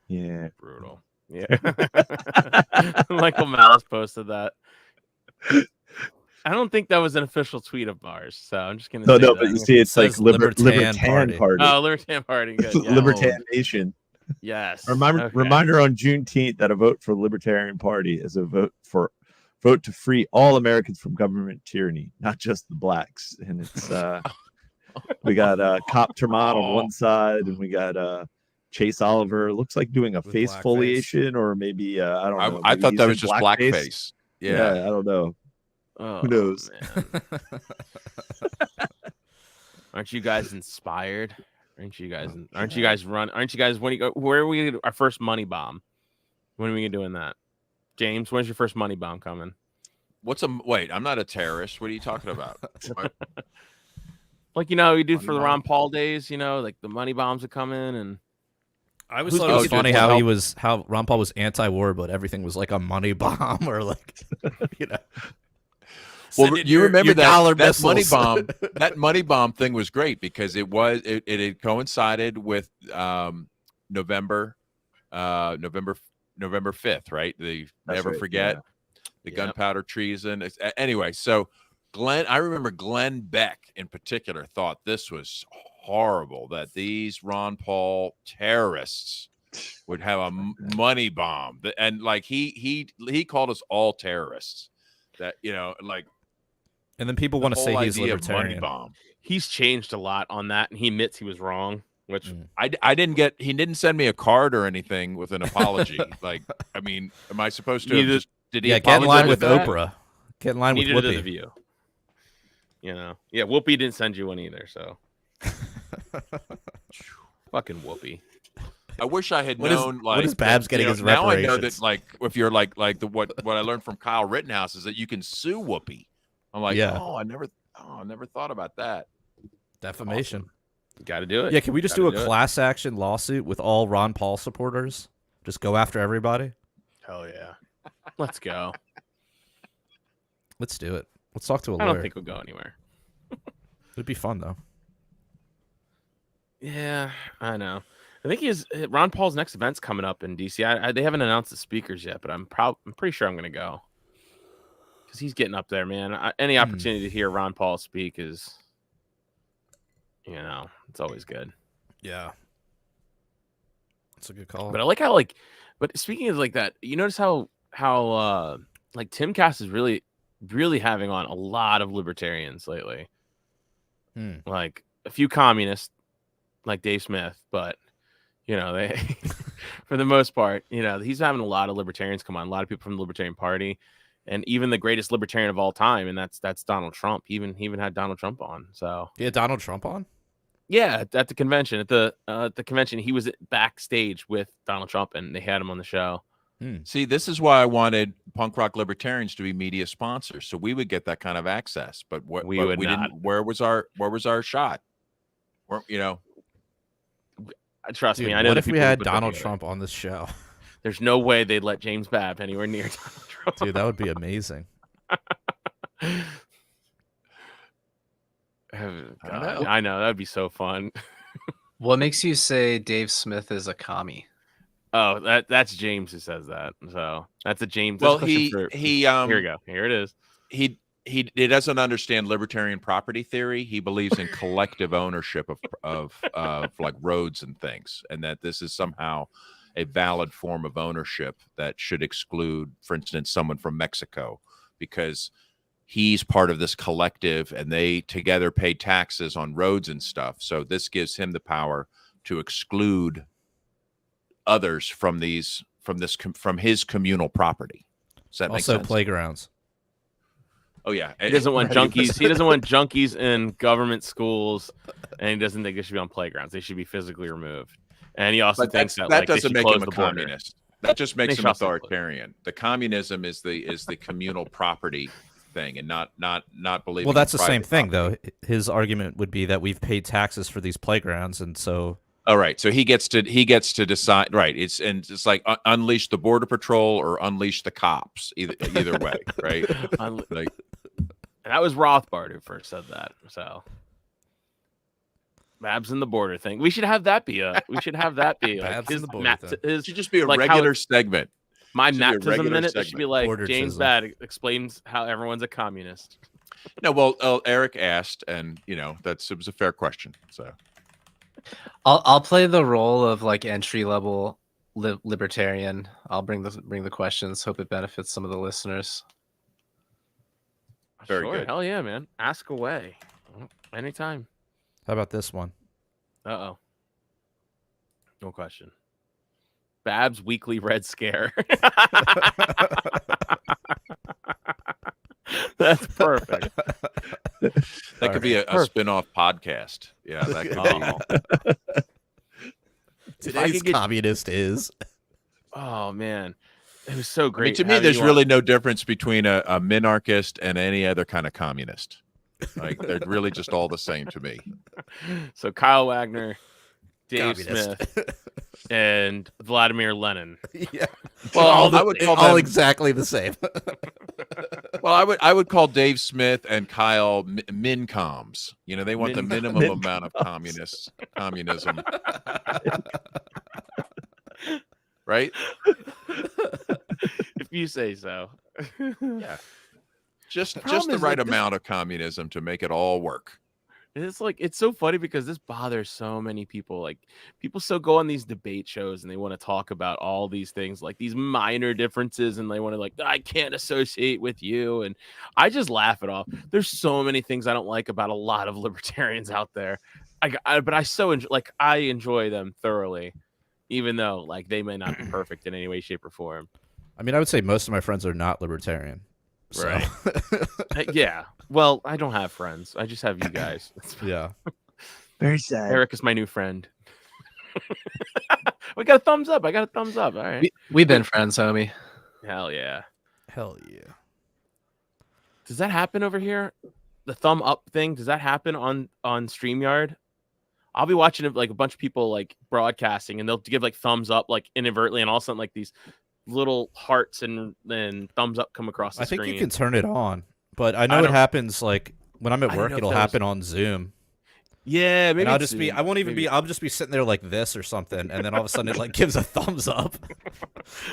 Yeah, brutal. Yeah. Michael Malice posted that. I don't think that was an official tweet of ours, so I'm just gonna say no, that. but you see, it's like says Libertarian Libertarian Party, Oh, Libertarian Party. Good. Yeah. Libertarian Nation. Yes. Reminder, Okay. reminder on Juneteenth that a vote for Libertarian Party is a vote to free all Americans from government tyranny, not just the blacks. And it's we got Cop Termont on one side, and we got Chase Oliver. Looks like doing a With face blackface. foliation, or maybe I don't know. I maybe thought he's that in was just blackface. Yeah, Yeah. I don't know. Oh, Who knows? man. Aren't you guys inspired? Aren't you guys run? Aren't you guys when you go? Where are we? Our first money bomb. When are we doing that? James, when's your first money bomb coming? Wait, I'm not a terrorist. What are you talking about? Like how we do for the Money Ron Paul days, like the money bombs would come in and I always Who's thought it was going funny to how Ron Paul was anti-war, but everything was like a money bomb or like, Well, send in you your remember dollar that money missiles. bomb? That money bomb thing was great because it had coincided with November 5th, right? The That's never right, forget. the Yep. gunpowder treason. Anyway, so I remember Glenn Beck in particular thought this was horrible, that these Ron Paul terrorists would have a money bomb, and like he called us all terrorists. That like And then people the want to say whole he's idea of money libertarian. bomb. He's changed a lot on that, and he admits he was wrong. Which I didn't get. He didn't send me a card or anything with an apology. Like, I mean, am I supposed to? Have just, did he? Yeah, get in line apologize with for that? Oprah. Get in line with neither did the Whoopi. View. Yeah, Whoopi didn't send you one either. So fucking Whoopi. I wish I had What is- known. what is Babs getting his now I know reparations? that, like, if you're like what I learned from Kyle Rittenhouse is that you can sue Whoopi. I'm like, Yeah. I never thought about that. Defamation. Got to do it. Yeah, can we just do Gotta a do it. class action lawsuit with all Ron Paul supporters? Just go after everybody? Hell yeah. Let's go. Let's do it. Let's talk to a I lawyer. don't think we'll go anywhere. It'd be fun though. Yeah, I know. I think Ron Paul's next event's coming up in DC. They haven't announced the speakers yet, but I'm pretty sure I'm going to go because he's getting up there, man. Any opportunity to hear Ron Paul speak is, it's always good. Yeah. That's a good call. But I like how but speaking of like that, you notice how like Timcast is really, really having on a lot of libertarians lately. Like a few communists, like Dave Smith, but they, for the most part, he's having a lot of libertarians come on, a lot of people from the Libertarian Party, and even the greatest libertarian of all time, and that's Donald Trump. He even had Donald Trump on. So yeah, Donald Trump on? Yeah, at the convention, at the convention, he was backstage with Donald Trump, and they had him on the show. See, this is why I wanted punk rock libertarians to be media sponsors, so we would get that kind of access. But we would not. didn't. Where was our shot? Trust Dude, me, I know. what the if we people who had put that Donald together. Trump on this show? There's no way they'd let James Babb anywhere near Donald Trump. Dude, that would be amazing. God, I know that'd be so fun. What makes you say Dave Smith is a commie? Oh, that's James who says that. So that's a James. Well, that's a question here we go. Here it is. He doesn't understand libertarian property theory. He believes in collective ownership of like roads and things, and that this is somehow a valid form of ownership that should exclude, for instance, someone from Mexico, because he's part of this collective and they together pay taxes on roads and stuff. So this gives him the power to exclude others from his communal property. Does that make Also, sense? playgrounds. Oh yeah, He doesn't want junkies. He doesn't want junkies in government schools, and he doesn't think they should be on playgrounds. They should be physically removed. And he also But thinks that like, they doesn't should make close him a the border. communist. That just makes They him should also authoritarian. The communism is the communal property thing, and not believing. Well, that's in the same private thing, property. though. His argument would be that we've paid taxes for these playgrounds, and so All right, so he gets to decide. Right, it's like unleash the border patrol or unleash the cops. Either way, right? Like, And that was Rothbard who first said that. So Babs in the border thing. We should have that be like Babs in his the border mat- thing. his it should just be a like how regular it's- segment. my should be a Matism regular minute. It should be segment. like Border James chism. Bad explains how everyone's a communist. No, well, Eric asked, and it was a fair question. So I'll play the role of like entry level libertarian. I'll bring the questions. Hope it benefits some of the listeners. Very Sure, good. hell yeah, man. Ask away. Anytime. how about this one? Uh-oh. No question. Babs weekly Red Scare. That's perfect. that could be a spin-off podcast. Yeah, that could be. Today's get- communist is. Oh man. It was so I mean, great. to me, having there's you really on. no difference between a minarchist and any other kind of communist. Like they're really just all the same to me. So Kyle Wagner, Dave Communist. Smith, and Vladimir Lenin. Yeah. Well, I would call all them- exactly the same. Well, I would call Dave Smith and Kyle mincoms. They want the minimum amount of communism. Right? If you say so. Yeah. Just problem the is, right like, this- amount of communism to make it all work. It's like, it's so funny because this bothers so many people. Like, people still go on these debate shows and they want to talk about all these things, like these minor differences, and they want to, like, I can't associate with you. And I just laugh it off. There's so many things I don't like about a lot of libertarians out there. But I so enjoy, like, I enjoy them thoroughly, even though, like, they may not be perfect in any way, shape, or form. I mean, I would say most of my friends are not libertarian. So. Right. Yeah. Well, I don't have friends. I just have you guys. Yeah. Very sad. Eric is my new friend. We got a thumbs up. I got a thumbs up. All right. We've been friends, homie. Hell yeah. Hell yeah. Does that happen over here? The thumb up thing, does that happen on StreamYard? I'll be watching it, like, a bunch of people, like, broadcasting, and they'll give, like, thumbs up, like, inadvertently, and all of a sudden, like, these little hearts and thumbs up come across the I think screen. you can turn it on, but I know I it don't- happens, like, when I'm I at didn't work, know if it'll that was- happen on Zoom. Yeah, maybe And I'll it's just be, Zoom. I won't even Maybe. be, I'll just be sitting there like this or something, and then all of a sudden it, like, gives a thumbs up.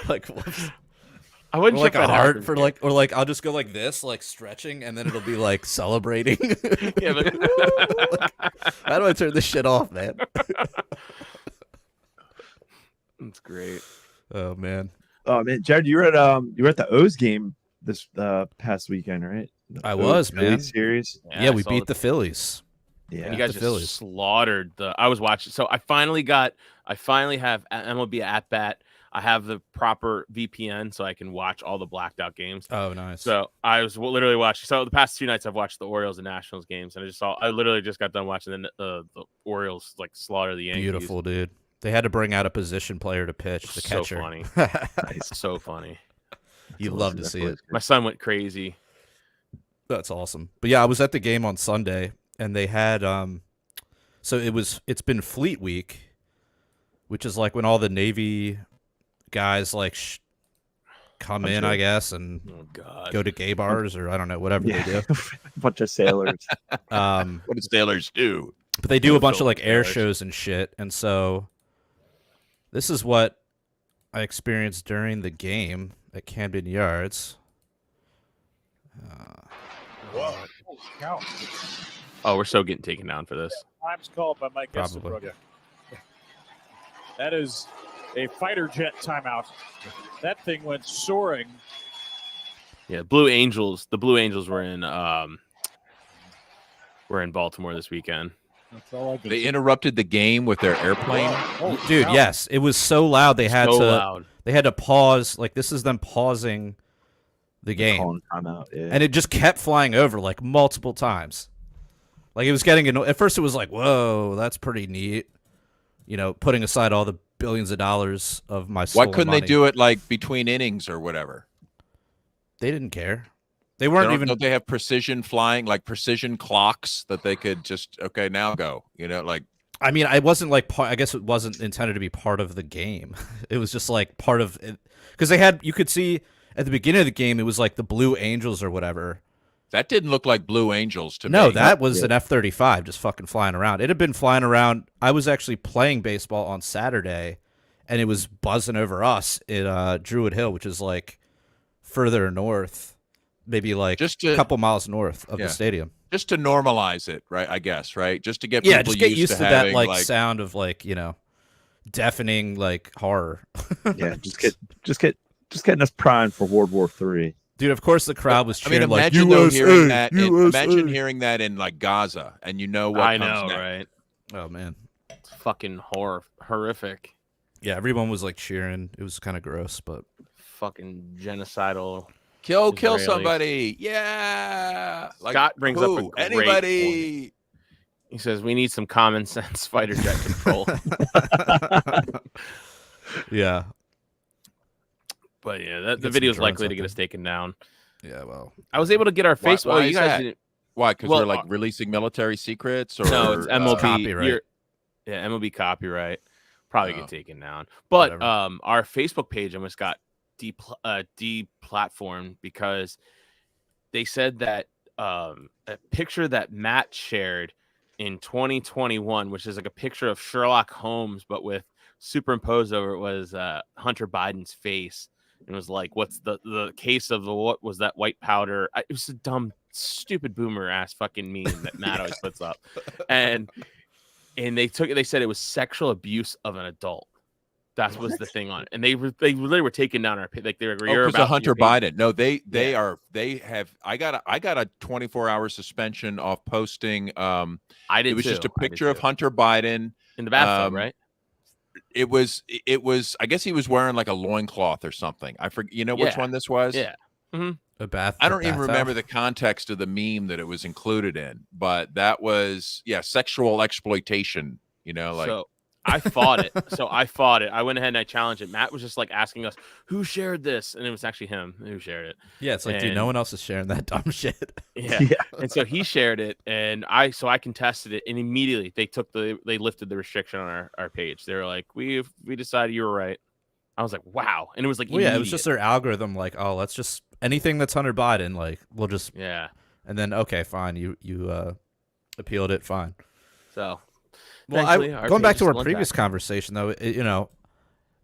Like, whoops. I Or wouldn't like check a that heart happens for here. like, or like I'll just go like this, like stretching, and then it'll be like celebrating. Yeah, but How do I turn this shit off, man? that's great. Oh man, Oh man, Jared, you were at the O's game this past weekend, right? The I O's was, Phillies man. Series. yeah, I we saw beat it. the Phillies. Yeah. And you guys the just Phillies. slaughtered the. I was watching. So I finally have MLB at bat. I have the proper VPN so I can watch all the blacked out games. Oh, nice. So I was literally watching. So the past 2 nights I've watched the Orioles and Nationals games, and I literally just got done watching the Orioles, like, slaughter the Yankees. Beautiful, dude. They had to bring out a position player to pitch, the So catcher. funny. So funny. You love to see it. My son went crazy. That's awesome. But yeah, I was at the game on Sunday, and they had so it's been Fleet Week, which is like when all the Navy guys like come in, I guess, and Oh God. go to gay bars or I don't know, whatever they do. A bunch of sailors. Um, What do sailors do? but they do a bunch of Phil like air Taylor. shows and shit, and so this is what I experienced during the game at Camden Yards. Oh, we're so getting taken down for this. Times called by Mike Probably. Essenbrugge. That is a fighter jet timeout. That thing went soaring. Yeah, Blue Angels. The Blue Angels were in Baltimore this weekend. That's all I've been They seeing. interrupted the game with their airplane. Holy Dude, cow. yes, it was so loud they had So to loud. they had to pause. Like this is them pausing the game. Calling timeout. Yeah. And it just kept flying over like multiple times. Like it was getting at first it was like, whoa, that's pretty neat. You know, putting aside all the billions of dollars of my Why stolen couldn't money. they do it like between innings or whatever? They didn't care. They weren't even Don't they have precision flying, like precision clocks that they could just okay now go? You know, like I mean, I wasn't like part, I guess it wasn't intended to be part of the game. It was just like part of it because they had you could see at the beginning of the game it was like the Blue Angels or whatever. that didn't look like Blue Angels to No, me. that was an F-35 just fucking flying around. It had been flying around. I was actually playing baseball on Saturday, and it was buzzing over us at Druid Hill, which is like further north, maybe like Just a to- couple miles north of Yeah. the stadium. just to normalize it, right? I guess, right? Just to get Yeah, people just get used to that having, like sound of like deafening like horror. yeah, just getting us primed for World War III. Dude, of course the crowd was I mean, cheering like imagine though USA, hearing that. USA. Imagine hearing that in like Gaza, and you know what I comes know, next. right? Oh man. It's fucking horrific. Yeah, everyone was like cheering. It was kind of gross, but Fucking genocidal. Kill Israeli. somebody. Yeah. Like, Scott brings up a who? great Anybody. He says we need some common sense fighter jet control. yeah. But yeah, Get the some video is drones likely up to get there. us taken down. Yeah, well. I was able to get our Why- Facebook. why Oh, you is guys that? didn't. Why? Because Well, they're like releasing military secrets, or No, it's MLB copyright. Yeah, MLB copyright. Probably Oh. get taken down. But Whatever. our Facebook page almost got deplatformed because they said that a picture that Matt shared in 2021, which is like a picture of Sherlock Holmes, but with superimposed over it was Hunter Biden's face, and it was like, what's the case of what was that white powder? It was a dumb, stupid boomer ass fucking meme that Matt always puts up, and they said it was sexual abuse of an adult. That was the thing on it, and they literally were taking down our like they were. Because of Hunter Biden. No, they have. I got a 24-hour suspension off posting. I did. It was just a picture of Hunter Biden in the bathtub, right? It was. I guess he was wearing like a loincloth or something. I forget. You know which one this was? Yeah. A bath. I don't even remember the context of the meme that it was included in, but that was sexual exploitation. You know, like. So I fought it. I went ahead and I challenged it. Matt was just like asking us, who shared this? And it was actually him who shared it. Yeah, it's like, dude, no one else is sharing that dumb shit. Yeah. And so he shared it, and I contested it, and immediately they lifted the restriction on our page. They were like, we decided you were right. I was like, wow. And it was like, well, it was just their algorithm, like, oh, let's just anything that's Hunter Biden, like, we'll just and then okay, fine, you appealed it, fine. So well, going back to our previous conversation, though,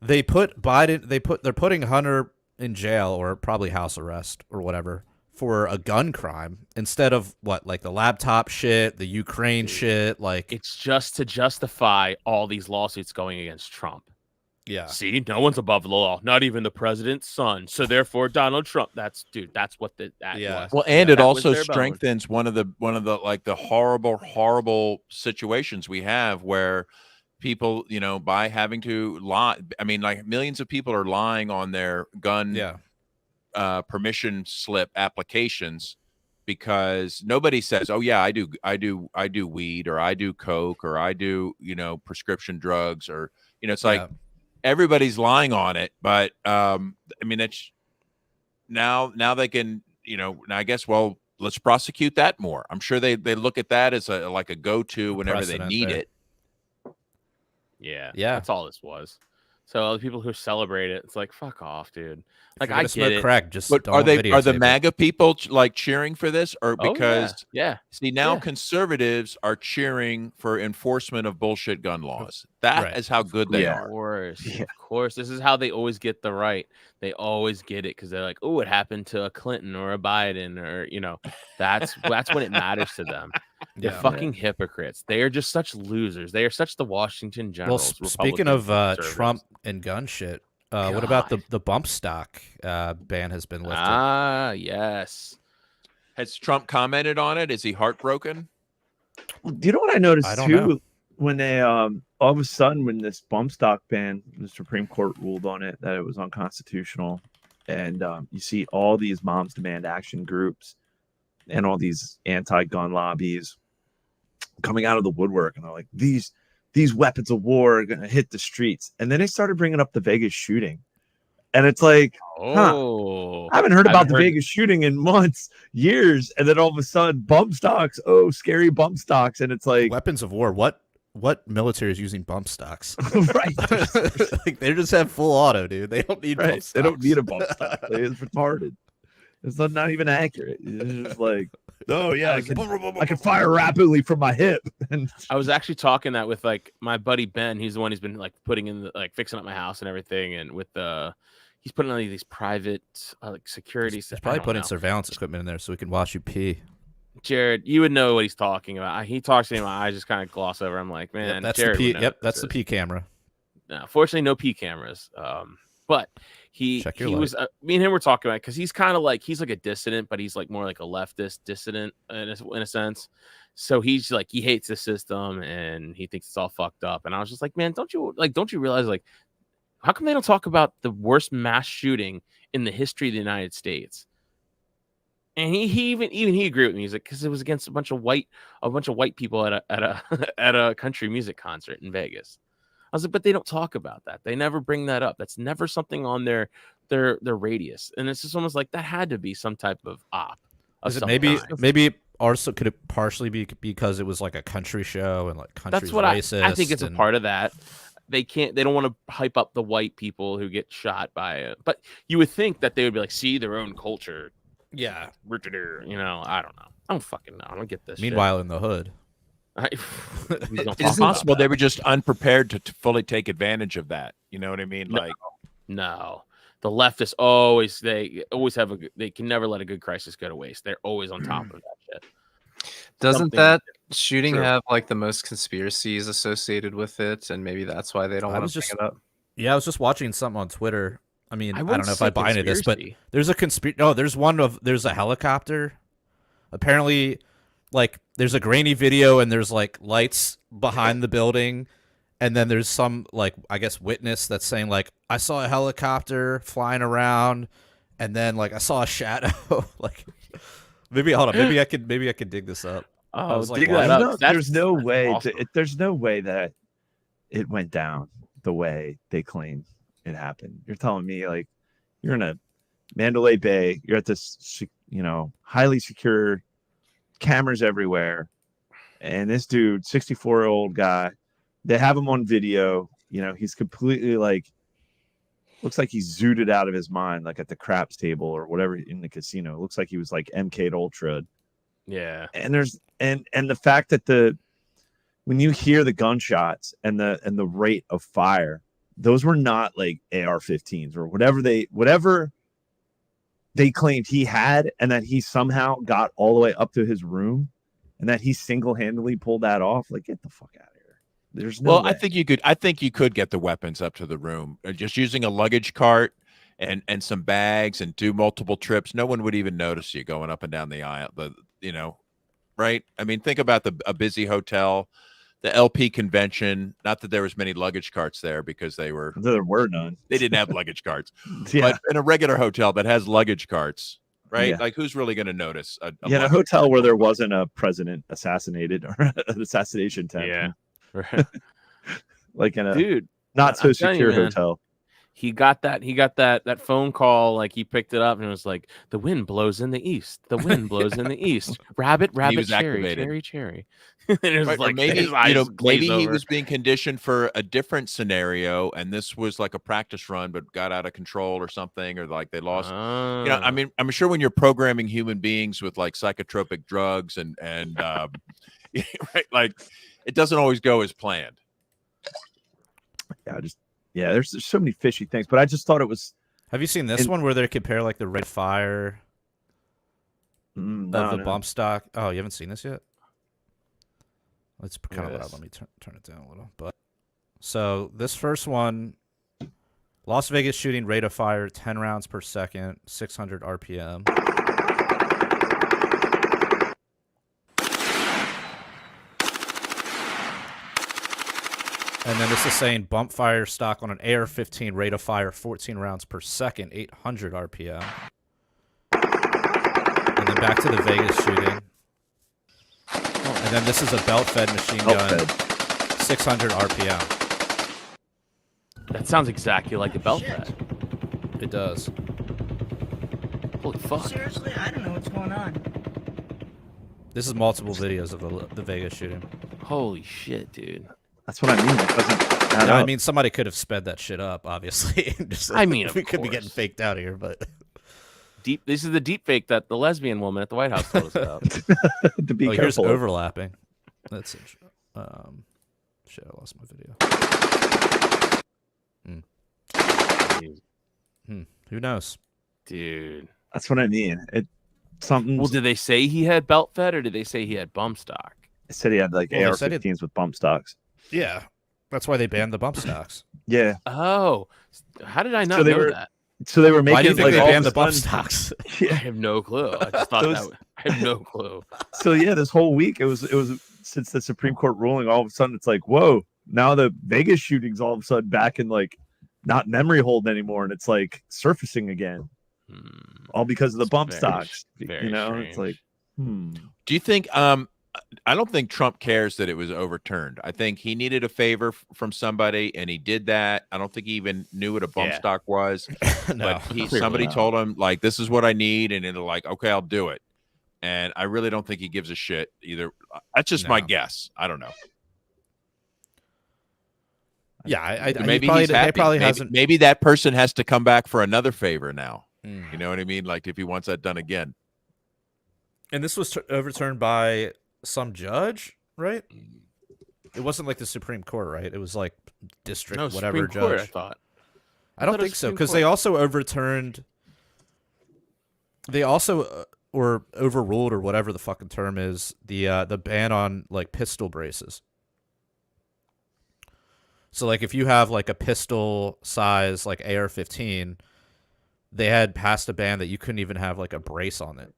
they're putting Hunter in jail or probably house arrest or whatever for a gun crime instead of like the laptop shit, the Ukraine shit. Like, it's just to justify all these lawsuits going against Trump. Yeah. See, no one's above the law, not even the president's son. So therefore, Donald Trump. That's what that was. Well, and it also strengthens one of the like the horrible situations we have where people, by having to lie. I mean, like millions of people are lying on their gun permission slip applications because nobody says, "Oh yeah, I do weed or I do coke or I do prescription drugs," or it's like. Everybody's lying on it, but I mean, it's now they can, I guess, well, let's prosecute that more. I'm sure they look at that as a go-to whenever they need it. Yeah, that's all this was. So the people who celebrate it, it's like, fuck off, dude. Like, I get it. Crack, just but are the MAGA people like cheering for this, or because see now conservatives are cheering for enforcement of bullshit gun laws? That is how good they are. Of course, this is how they always get the right. They always get it because they're like, oh, it happened to a Clinton or a Biden, or that's when it matters to them. They're fucking hypocrites. They are just such losers. They are such the Washington Generals. Well, speaking of Trump and gun shit, what about the bump stock ban has been lifted? Yes. Has Trump commented on it? Is he heartbroken? Do you know what I noticed too? Know. When they all of a sudden, when this bump stock ban, the Supreme Court ruled on it that it was unconstitutional, and you see all these moms demand action groups and all these anti-gun lobbies coming out of the woodwork, and they're like, these weapons of war are going to hit the streets. And then they started bringing up the Vegas shooting. And it's like, I haven't heard about the Vegas shooting in months, years. And then all of a sudden, bump stocks. Oh, scary bump stocks. And it's like, weapons of war. What military is using bump stocks? Right. Like, they just have full auto, dude. They don't need bump stocks. They don't need a bump stock. It's retarded. It's not even accurate. It's just like, oh yeah, I can fire rapidly from my hip. And I was actually talking that with like my buddy Ben. He's the one who's been like putting in like fixing up my house and everything, and with he's putting all these private like security. He's probably putting surveillance equipment in there so we can watch you pee. Jared, you would know what he's talking about. He talks to me, my eyes just kind of gloss over. I'm like, man, that's Jared the P. That's the P camera. No, fortunately, no P cameras. But he was me and him were talking about it because he's kind of like he's like a dissident, but he's like more like a leftist dissident in a sense. So he's like he hates the system and he thinks it's all fucked up. And I was just like, man, don't you realize like how come they don't talk about the worst mass shooting in the history of the United States? And he even he agreed with me. He's like, because it was against a bunch of white people at a country music concert in Vegas. I was like, but they don't talk about that. They never bring that up. That's never something on their radius. And it's just almost like that had to be some type of op. Is it maybe also could it partially be because it was like a country show and like country's that's what racist? I think it's a part of that. They don't want to hype up the white people who get shot by it. But you would think that they would be like, see their own culture. Yeah. I don't know. I don't fucking know. I don't get this. Meanwhile, in the hood. It's possible they were just unprepared to fully take advantage of that. You know what I mean? No, the leftists always have they can never let a good crisis go to waste. They're always on top of that shit. Doesn't Something- that shooting True. have like the most conspiracies associated with it, and maybe that's why they don't I want was to bring just- it up? Yeah, I was just watching something on Twitter. I mean, I don't wouldn't know if say I buy into this, but conspiracy. there's a conspiracy. Oh, there's a helicopter. Apparently, like there's a grainy video and there's like lights behind the building, and then there's some like I guess witness that's saying like I saw a helicopter flying around, and then like I saw a shadow. Like maybe hold on, maybe I could dig this up. I was like, dig why that not? up. There's no That's way. awesome. There's no way that it went down the way they claim it happened. You're telling me like you're in a Mandalay Bay. You're at this, highly secure, cameras everywhere, and this dude, 64-year-old guy, they have him on video. He's completely like, looks like he's zooted out of his mind, like at the craps table or whatever in the casino. It looks like he was like MK'd Ultra. Yeah. And there's and the fact that when you hear the gunshots and the rate of fire, those were not like AR-15s or whatever they claimed he had, and that he somehow got all the way up to his room, and that he single-handedly pulled that off. Like, get the fuck out of here. There's no Well, way. I think you could get the weapons up to the room just using a luggage cart and some bags and do multiple trips. No one would even notice you going up and down the aisle. Right? I mean, think about a busy hotel, the LP convention. Not that there was many luggage carts there because there were none. they didn't have luggage carts. Yeah. But in a regular hotel that has luggage carts, right? Yeah. Like, who's really going to notice? In a luggage hotel cart? where there wasn't a president assassinated or an assassination attempt. Yeah. Right. Like in a Dude, not so I'm telling you, secure man. hotel. he got that phone call, like he picked it up and it was like, the wind blows in the east. The wind blows in the east. Rabbit, was cherry, activated. cherry. And it was Right, or like maybe his eyes maybe glazed he over. was being conditioned for a different scenario, and this was like a practice run, but got out of control or something, or like they lost. I mean, I'm sure when you're programming human beings with like psychotropic drugs and right, like it doesn't always go as planned. There's so many fishy things, but I just thought it was. Have you seen this one where they compare like the rate of fire of the bump stock? Oh, you haven't seen this yet? It's kind of loud. Let me turn it down a little. But so this first one, Las Vegas shooting rate of fire 10 rounds per second, 600 RPM. And then this is saying bump fire stock on an AR-15 rate of fire 14 rounds per second, 800 RPM. And then back to the Vegas shooting. And then this is a belt-fed machine gun, 600 RPM. That sounds exactly like a belt fed. It does. Holy fuck. Seriously, I don't know what's going on. This is multiple videos of the Vegas shooting. Holy shit, dude. That's what I mean. It doesn't add No, I up. mean, somebody could have sped that shit up, obviously. Just, I mean, we of could be getting course. faked out here, but This is the deep fake that the lesbian woman at the White House told us about. to be here's careful. overlapping. That's shit. I lost my video. Who knows? Dude. That's what I mean. Something. Well, did they say he had belt fed or did they say he had bump stock? They said he had like Well, they said AR-15s with bump stocks. Yeah, that's why they banned the bump stocks. Yeah. Oh, how did I not So they know were- that? So they were making Why do you think like they all banned of the a bump sudden- stocks? I have no clue. I just thought Those- I have no clue. So yeah, this whole week it was since the Supreme Court ruling, all of a sudden it's like, whoa, now the Vegas shootings all of a sudden back in like not memory hold anymore, and it's like surfacing again, all because of the It's bump very- stocks. very It's like, Do you think? I don't think Trump cares that it was overturned. I think he needed a favor from somebody, and he did that. I don't think he even knew what a bump Yeah. stock was. No. But somebody told him like, "This is what I need," and it'll like, "Okay, I'll do it." And I really don't think he gives a shit either. That's just my No. guess. I don't know. Yeah, I Maybe he he's happy. probably maybe, hasn't. maybe that person has to come back for another favor now. Mm. You know what I mean? Like if he wants that done again. And this was overturned by some judge, right? It wasn't like the Supreme Court, right? It was like district No, whatever Supreme Court, I judge. thought. I don't thought it was think so Supreme because they Court. also overturned. They also or overruled or whatever the fucking term is the ban on like pistol braces. So like if you have like a pistol size like AR-15, they had passed a ban that you couldn't even have like a brace on it.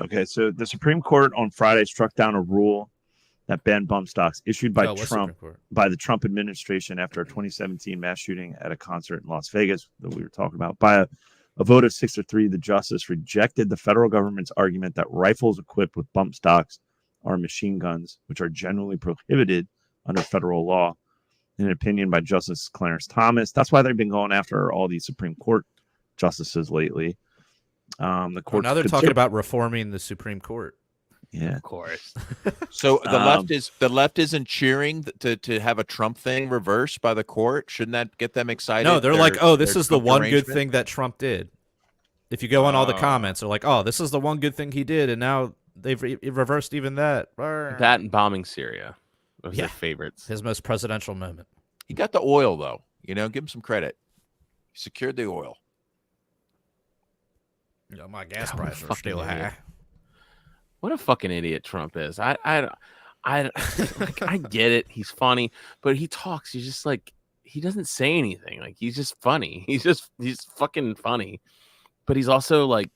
Okay, so the Supreme Court on Friday struck down a rule that banned bump stocks issued by Oh, what's Trump Supreme Court? by the Trump administration after a 2017 mass shooting at a concert in Las Vegas that we were talking about. By a vote of 6-3, the justice rejected the federal government's argument that rifles equipped with bump stocks are machine guns, which are generally prohibited under federal law. In an opinion by Justice Clarence Thomas, that's why they've been going after all these Supreme Court justices lately. The court Now they're talking about reforming the Supreme Court. yeah. Of course. So the left isn't cheering to have a Trump thing reversed by the court. Shouldn't that get them excited? No, they're like, oh, this their is the Trump one good arrangement? thing that Trump did. If you go on all the comments, they're like, oh, this is the one good thing he did, and now they've reversed even that. That and bombing Syria was their favorites. His most presidential moment. He got the oil though. You know, give him some credit. He secured the oil. You know, my gas God, prices are fucking still idiot. high. What a fucking idiot Trump is. I like, I get it. He's funny, but he talks. He's just like he doesn't say anything. Like he's just funny. He's fucking funny, but he's also like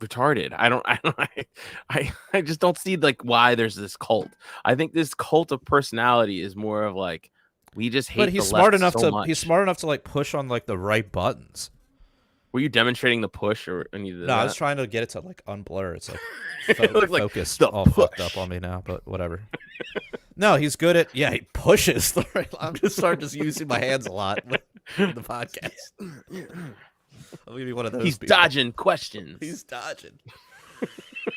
retarded. I just don't see like why there's this cult. I think this cult of personality is more of like we just hate. But he's the smart left enough so to much. he's smart enough to like push on like the right buttons. Were you demonstrating the push or any of that? No, I was trying to get it to like unblur. It's like It looked like focused the all fucked push. up on me now, but whatever. No, he's good at he pushes. I'm gonna start just using my hands a lot in the podcast. I'll be one of those. He's people. dodging questions. He's dodging.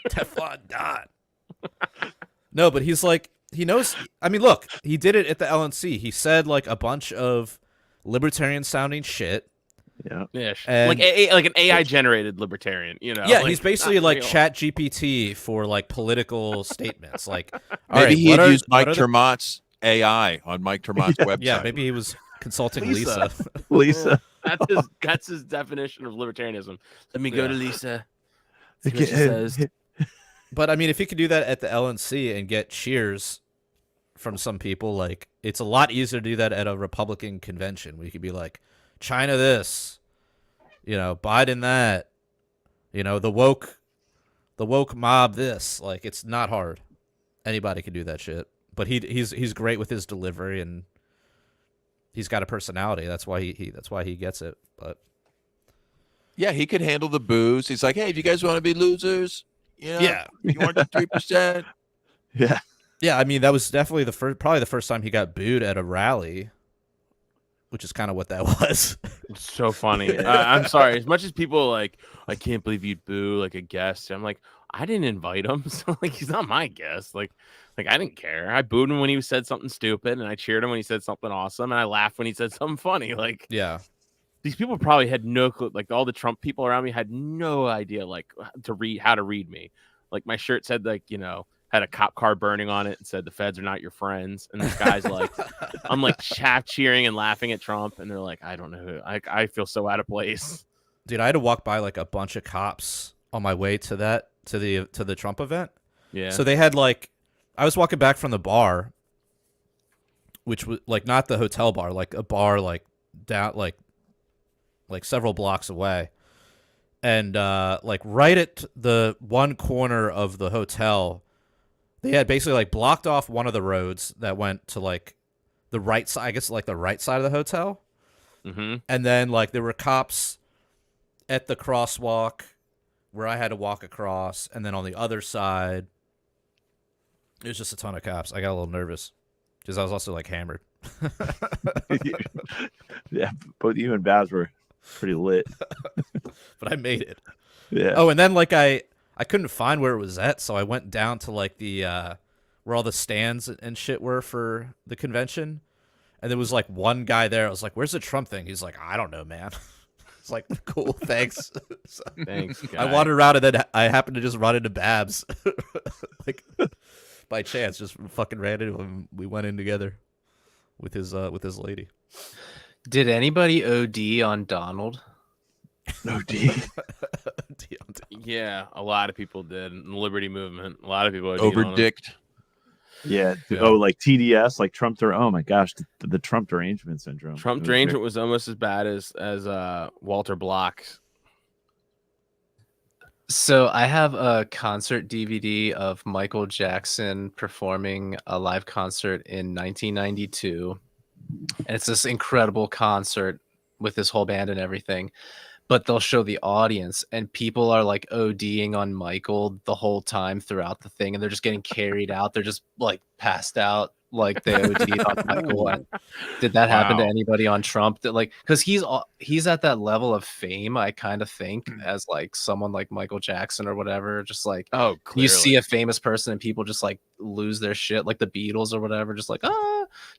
Teflon Don. No, but he's like he knows. I mean, look, he did it at the LNC. He said like a bunch of libertarian sounding shit. Yeah. Yeah, And- like an AI generated libertarian, you know. Yeah, like, he's basically not like real. Chat GPT for like political statements. Like, all Maybe right, he what had are- used Mike what are the- Termott's AI on Mike Termott's website. Yeah, maybe he was consulting Lisa. Lisa. Lisa. That's his definition of libertarianism. Let me Yeah. go to Lisa. See what she says. But I mean, if he could do that at the LNC and get cheers from some people, like it's a lot easier to do that at a Republican convention. We could be like, China this, you know, Biden that, you know, the woke mob this. Like it's not hard. Anybody can do that shit. But he's great with his delivery and he's got a personality. That's why he gets it. But Yeah, he could handle the booze. He's like, hey, if you guys want to be losers, you know, Yeah. you want the 3%. Yeah. yeah, I mean that was definitely probably the first time he got booed at a rally, which is kind of what that was. It's so funny. I'm sorry. As much as people like, I can't believe you'd boo like a guest. I'm like, I didn't invite him, so like he's not my guest. Like I didn't care. I booed him when he said something stupid, and I cheered him when he said something awesome, and I laughed when he said something funny. Like Yeah. these people probably had no clue. Like all the Trump people around me had no idea like how to read me. Like my shirt said like, you know, had a cop car burning on it and said the feds are not your friends. And this guy's like, I'm like cheering and laughing at Trump, and they're like, I don't know who. I feel so out of place. Dude, I had to walk by like a bunch of cops on my way to the Trump event. Yeah. So they had like I was walking back from the bar, which was like not the hotel bar, like a bar like down like several blocks away. And like right at the one corner of the hotel, they had basically like blocked off one of the roads that went to like the right side, I guess like the right side of the hotel. Mm-hmm. And then like there were cops at the crosswalk where I had to walk across, and then on the other side it was just a ton of cops. I got a little nervous because I was also like hammered. Yeah, both you and Baz were pretty lit. But I made it. Yeah. Oh, and then like I couldn't find where it was at, so I went down to like the where all the stands and shit were for the convention. And there was like one guy there. I was like, "Where's the Trump thing?" He's like, "I don't know, man." It's like, "Cool, thanks." So Thanks. I guy. wandered around, and then I happened to just run into Babs, like by chance. Just fucking ran into him. We went in together with his lady. Did anybody OD on Donald? No D. Yeah, a lot of people did. In the Liberty Movement, a lot of people OD'd on him. Overdicked. Yeah. Yeah. Oh, like TDS, like Trump. Oh my gosh, the Trump derangement syndrome. Trump It was derangement was almost as bad as Walter Block. So I have a concert DVD of Michael Jackson performing a live concert in 1992. And it's this incredible concert with this whole band and everything. But they'll show the audience, and people are like ODing on Michael the whole time throughout the thing, and they're just getting carried out. They're just like passed out, like they OD'd on Michael. And did that happen to Wow. anybody on Trump? That like, because he's at that level of fame, I kind of think, as like someone like Michael Jackson or whatever. Just like Oh, you see a famous person and people just like lose their shit, like the Beatles or whatever. Just like,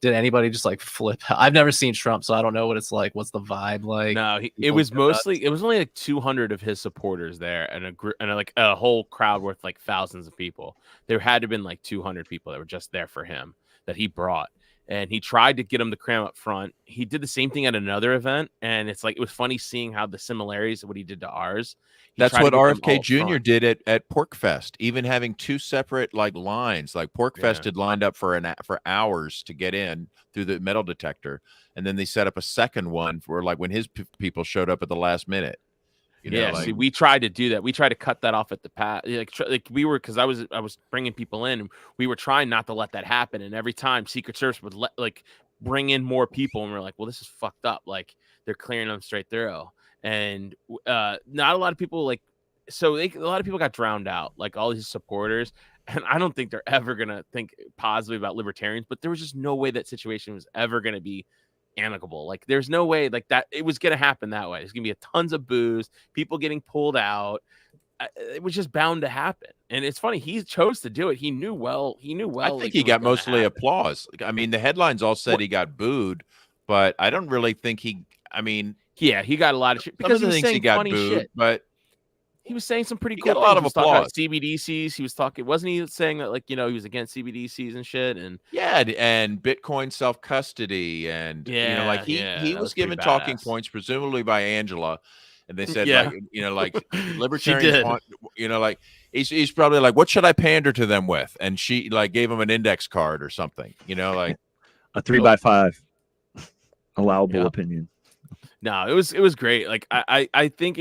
did anybody just like flip? I've never seen Trump, so I don't know what it's like. What's the vibe like? No, it People was go nuts? mostly, it was only like 200 of his supporters there, and like a whole crowd worth like thousands of people. There had to have been like 200 people that were just there for him that he brought, and he tried to get them to cram up front. He did the same thing at another event, and it's like it was funny seeing how the similarities of what he did to ours. He That's tried to what get them all RFK up Jr. front. did at Pork Fest, even having two separate like lines. Like Pork Fest Yeah. had lined up for hours to get in through the metal detector, and then they set up a second one for like when his people showed up at the last minute. You know, Yeah, like, see, we tried to do that. We tried to cut that off at the pass. Like we were, because I was bringing people in. And we were trying not to let that happen. And every time Secret Service would bring in more people, and we're like, well, this is fucked up. Like they're clearing them straight through, and not a lot of people like. So a lot of people got drowned out, like all his supporters. And I don't think they're ever gonna think positively about libertarians. But there was just no way that situation was ever gonna be amicable. Like there's no way like that it was gonna happen that way. There's gonna be tons of booze, people getting pulled out. It was just bound to happen. And it's funny, he chose to do it. He knew well. I like, think it he was got gonna mostly happen. applause. I mean, the headlines all said Well- he got booed, but I don't really think he. I mean, Yeah, he got a lot of shit some because of he the was things saying he got funny booed, shit. but He was saying some pretty He cool got a lot things. of He was talking about applause. CBDCs. He was talking, wasn't he saying that like, he was against CBDCs and shit? And yeah, and Bitcoin self custody, and like he that was was pretty given talking badass. points, presumably by Angela, and they said Yeah. like She libertarians did. want, like he's probably like, what should I pander to them with? And she like gave him an index card or something, like a 3x5 allowable Yeah. opinion. No, it was great. Like I think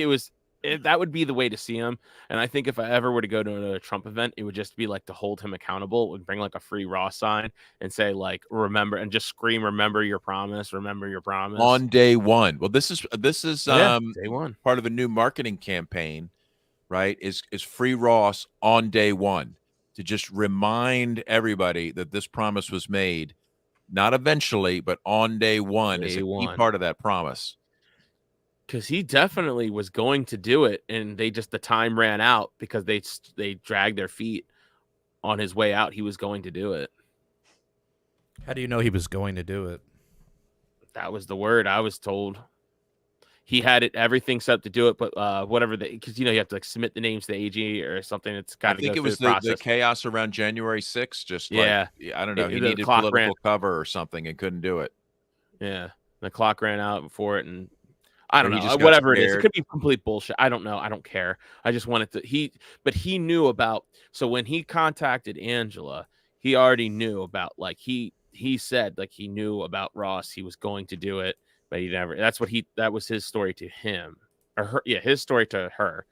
that would be the way to see him. And I think if I ever were to go to another Trump event, it would just be like to hold him accountable and bring like a free Ross sign and say like, remember, and just scream, remember your promise, remember your promise. on day one. Well, this is Day one. part of a new marketing campaign, right? Is free Ross on day one to just remind everybody that this promise was made, not eventually, but on day one is a Day key one. part of that promise. Because he definitely was going to do it, and the time ran out because they dragged their feet on his way out. He was going to do it. How do you know he was going to do it? That was the word I was told. He had everything set up to do it, but whatever, because you have to like submit the names to the AG or something. It's I got to think go it through was the the process. chaos around January 6th. Just Yeah. like, I don't know, he The needed clock political ran. cover or something and couldn't do it. Yeah, the clock ran out before it, and I don't Or he know. just got Whatever it is, it scared. could be complete bullshit. I don't know. I don't care. I just wanted to. But he knew about. So when he contacted Angela, he already knew about. Like he said, like he knew about Ross. He was going to do it, but he never. That was his story to him, or her. Yeah, his story to her,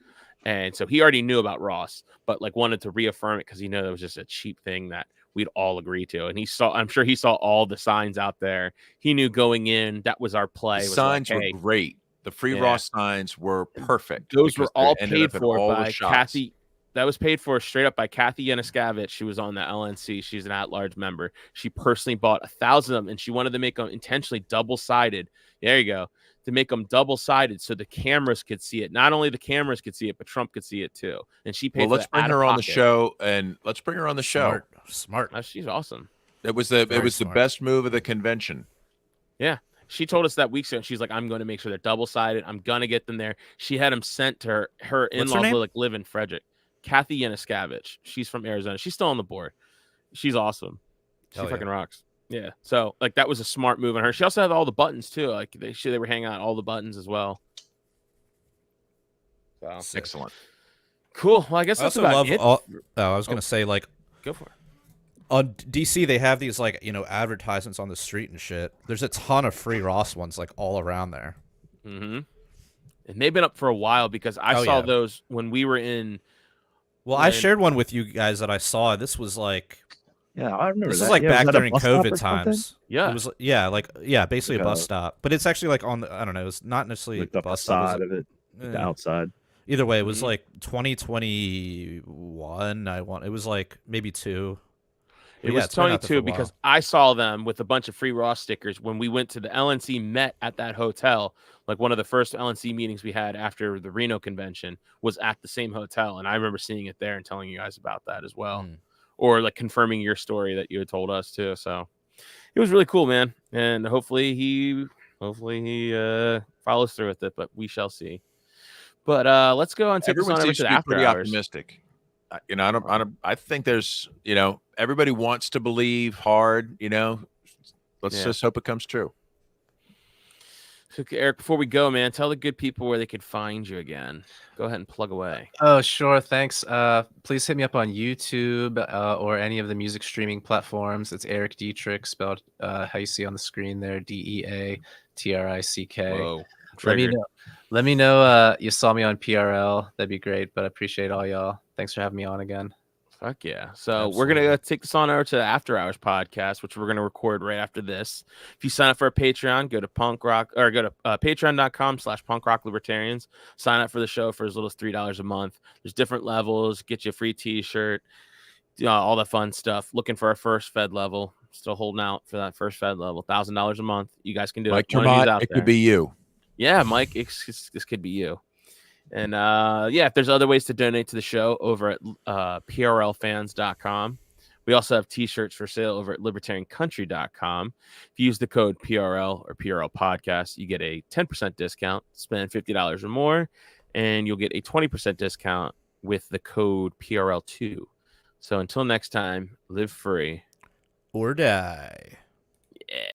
and so he already knew about Ross, but like wanted to reaffirm it because he knew it was just a cheap thing that we'd all agree to. And I'm sure he saw all the signs out there. He knew going in that was our play. The was signs like, hey, were great. The free Yeah. Ross signs were perfect. those were because they all ended paid up in for all the by shots. Kathy. That was paid for straight up by Kathy Yanuskavich. She was on the LNC. She's an at-large member. She personally bought 1,000 of them, and she wanted to make them intentionally double-sided. There you go. To make them double-sided so the cameras could see it. Not only the cameras could see it, but Trump could see it too. And she paid Well, for let's that bring out of her on the pocket. show, and let's bring her on the show. Smart. She's awesome. It was the Very the smart. best move of the convention. Yeah. She told us that weeks ago, and she's like, I'm going to make sure they're double-sided. I'm going to get them there. She had them sent to her. Her What's her in-laws name? live in Frederick. Kathy Yanuskavich. She's from Arizona. She's still on the board. She's awesome. She Hell yeah. fucking rocks. Yeah. So like that was a smart move on her. She also had all the buttons too. Like they were hanging out all the buttons as well. So Sick. Excellent. cool. Well, I guess I that's also about love it. all. I was gonna say like Go for it. on DC they have these like advertisements on the street and shit. There's a ton of free Ross ones like all around there. Mm-hmm. And they've been up for a while because I Oh, saw yeah. those when we were in. Well, I shared one with you guys that I saw. This was like Yeah, I remember this that. is like Yeah, was back that a during bus stop or COVID something? times. Yeah. It was basically Like a bus a- stop, but it's actually like on the I don't know. It's not necessarily Like the a bus stop. facade of it, the outside. Either way, it was Mhm. like 2021. It was like maybe 2. It But was it's been out there for a 22 because while. I saw them with a bunch of free Raw stickers when we went to the LNC Met at that hotel. Like one of the first LNC meetings we had after the Reno convention was at the same hotel. And I remember seeing it there and telling you guys about that as well. Mm. Or like confirming your story that you had told us too. So it was really cool, man. And hopefully he follows through with it, but we shall see. But let's go and take this Everyone on over seems to to the be after pretty hours. optimistic. I think there's, everybody wants to believe hard. Let's Yeah. just hope it comes true. So, Eric, before we go, man, tell the good people where they could find you again. Go ahead and plug away. Oh, sure. Thanks. Please hit me up on YouTube or any of the music streaming platforms. It's Eric Dietrich, spelled how you see on the screen there, DeaTrick. Whoa. Let me know you saw me on PRL. That'd be great. But I appreciate all y'all. Thanks for having me on again. Fuck yeah. So we're going to take this on over to the After Hours podcast, which we're going to record right after this. If you sign up for a Patreon, go to patreon.com/punkrocklibertarians. Sign up for the show for as little as $3 a month. There's different levels, get you a free t-shirt, all the fun stuff. Looking for our first Fed level. Still holding out for that first Fed level. $1,000 a month. You guys can do Mike it. One of you's Tremont, out it there. could be you. Yeah, Mike, this could be you. And if there's other ways to donate to the show over at PRLfans.com. We also have t-shirts for sale over at libertariancountry.com. If you use the code PRL or PRL Podcast, you get a 10% discount. Spend $50 or more, and you'll get a 20% discount with the code PRL2. So until next time, live free Or die.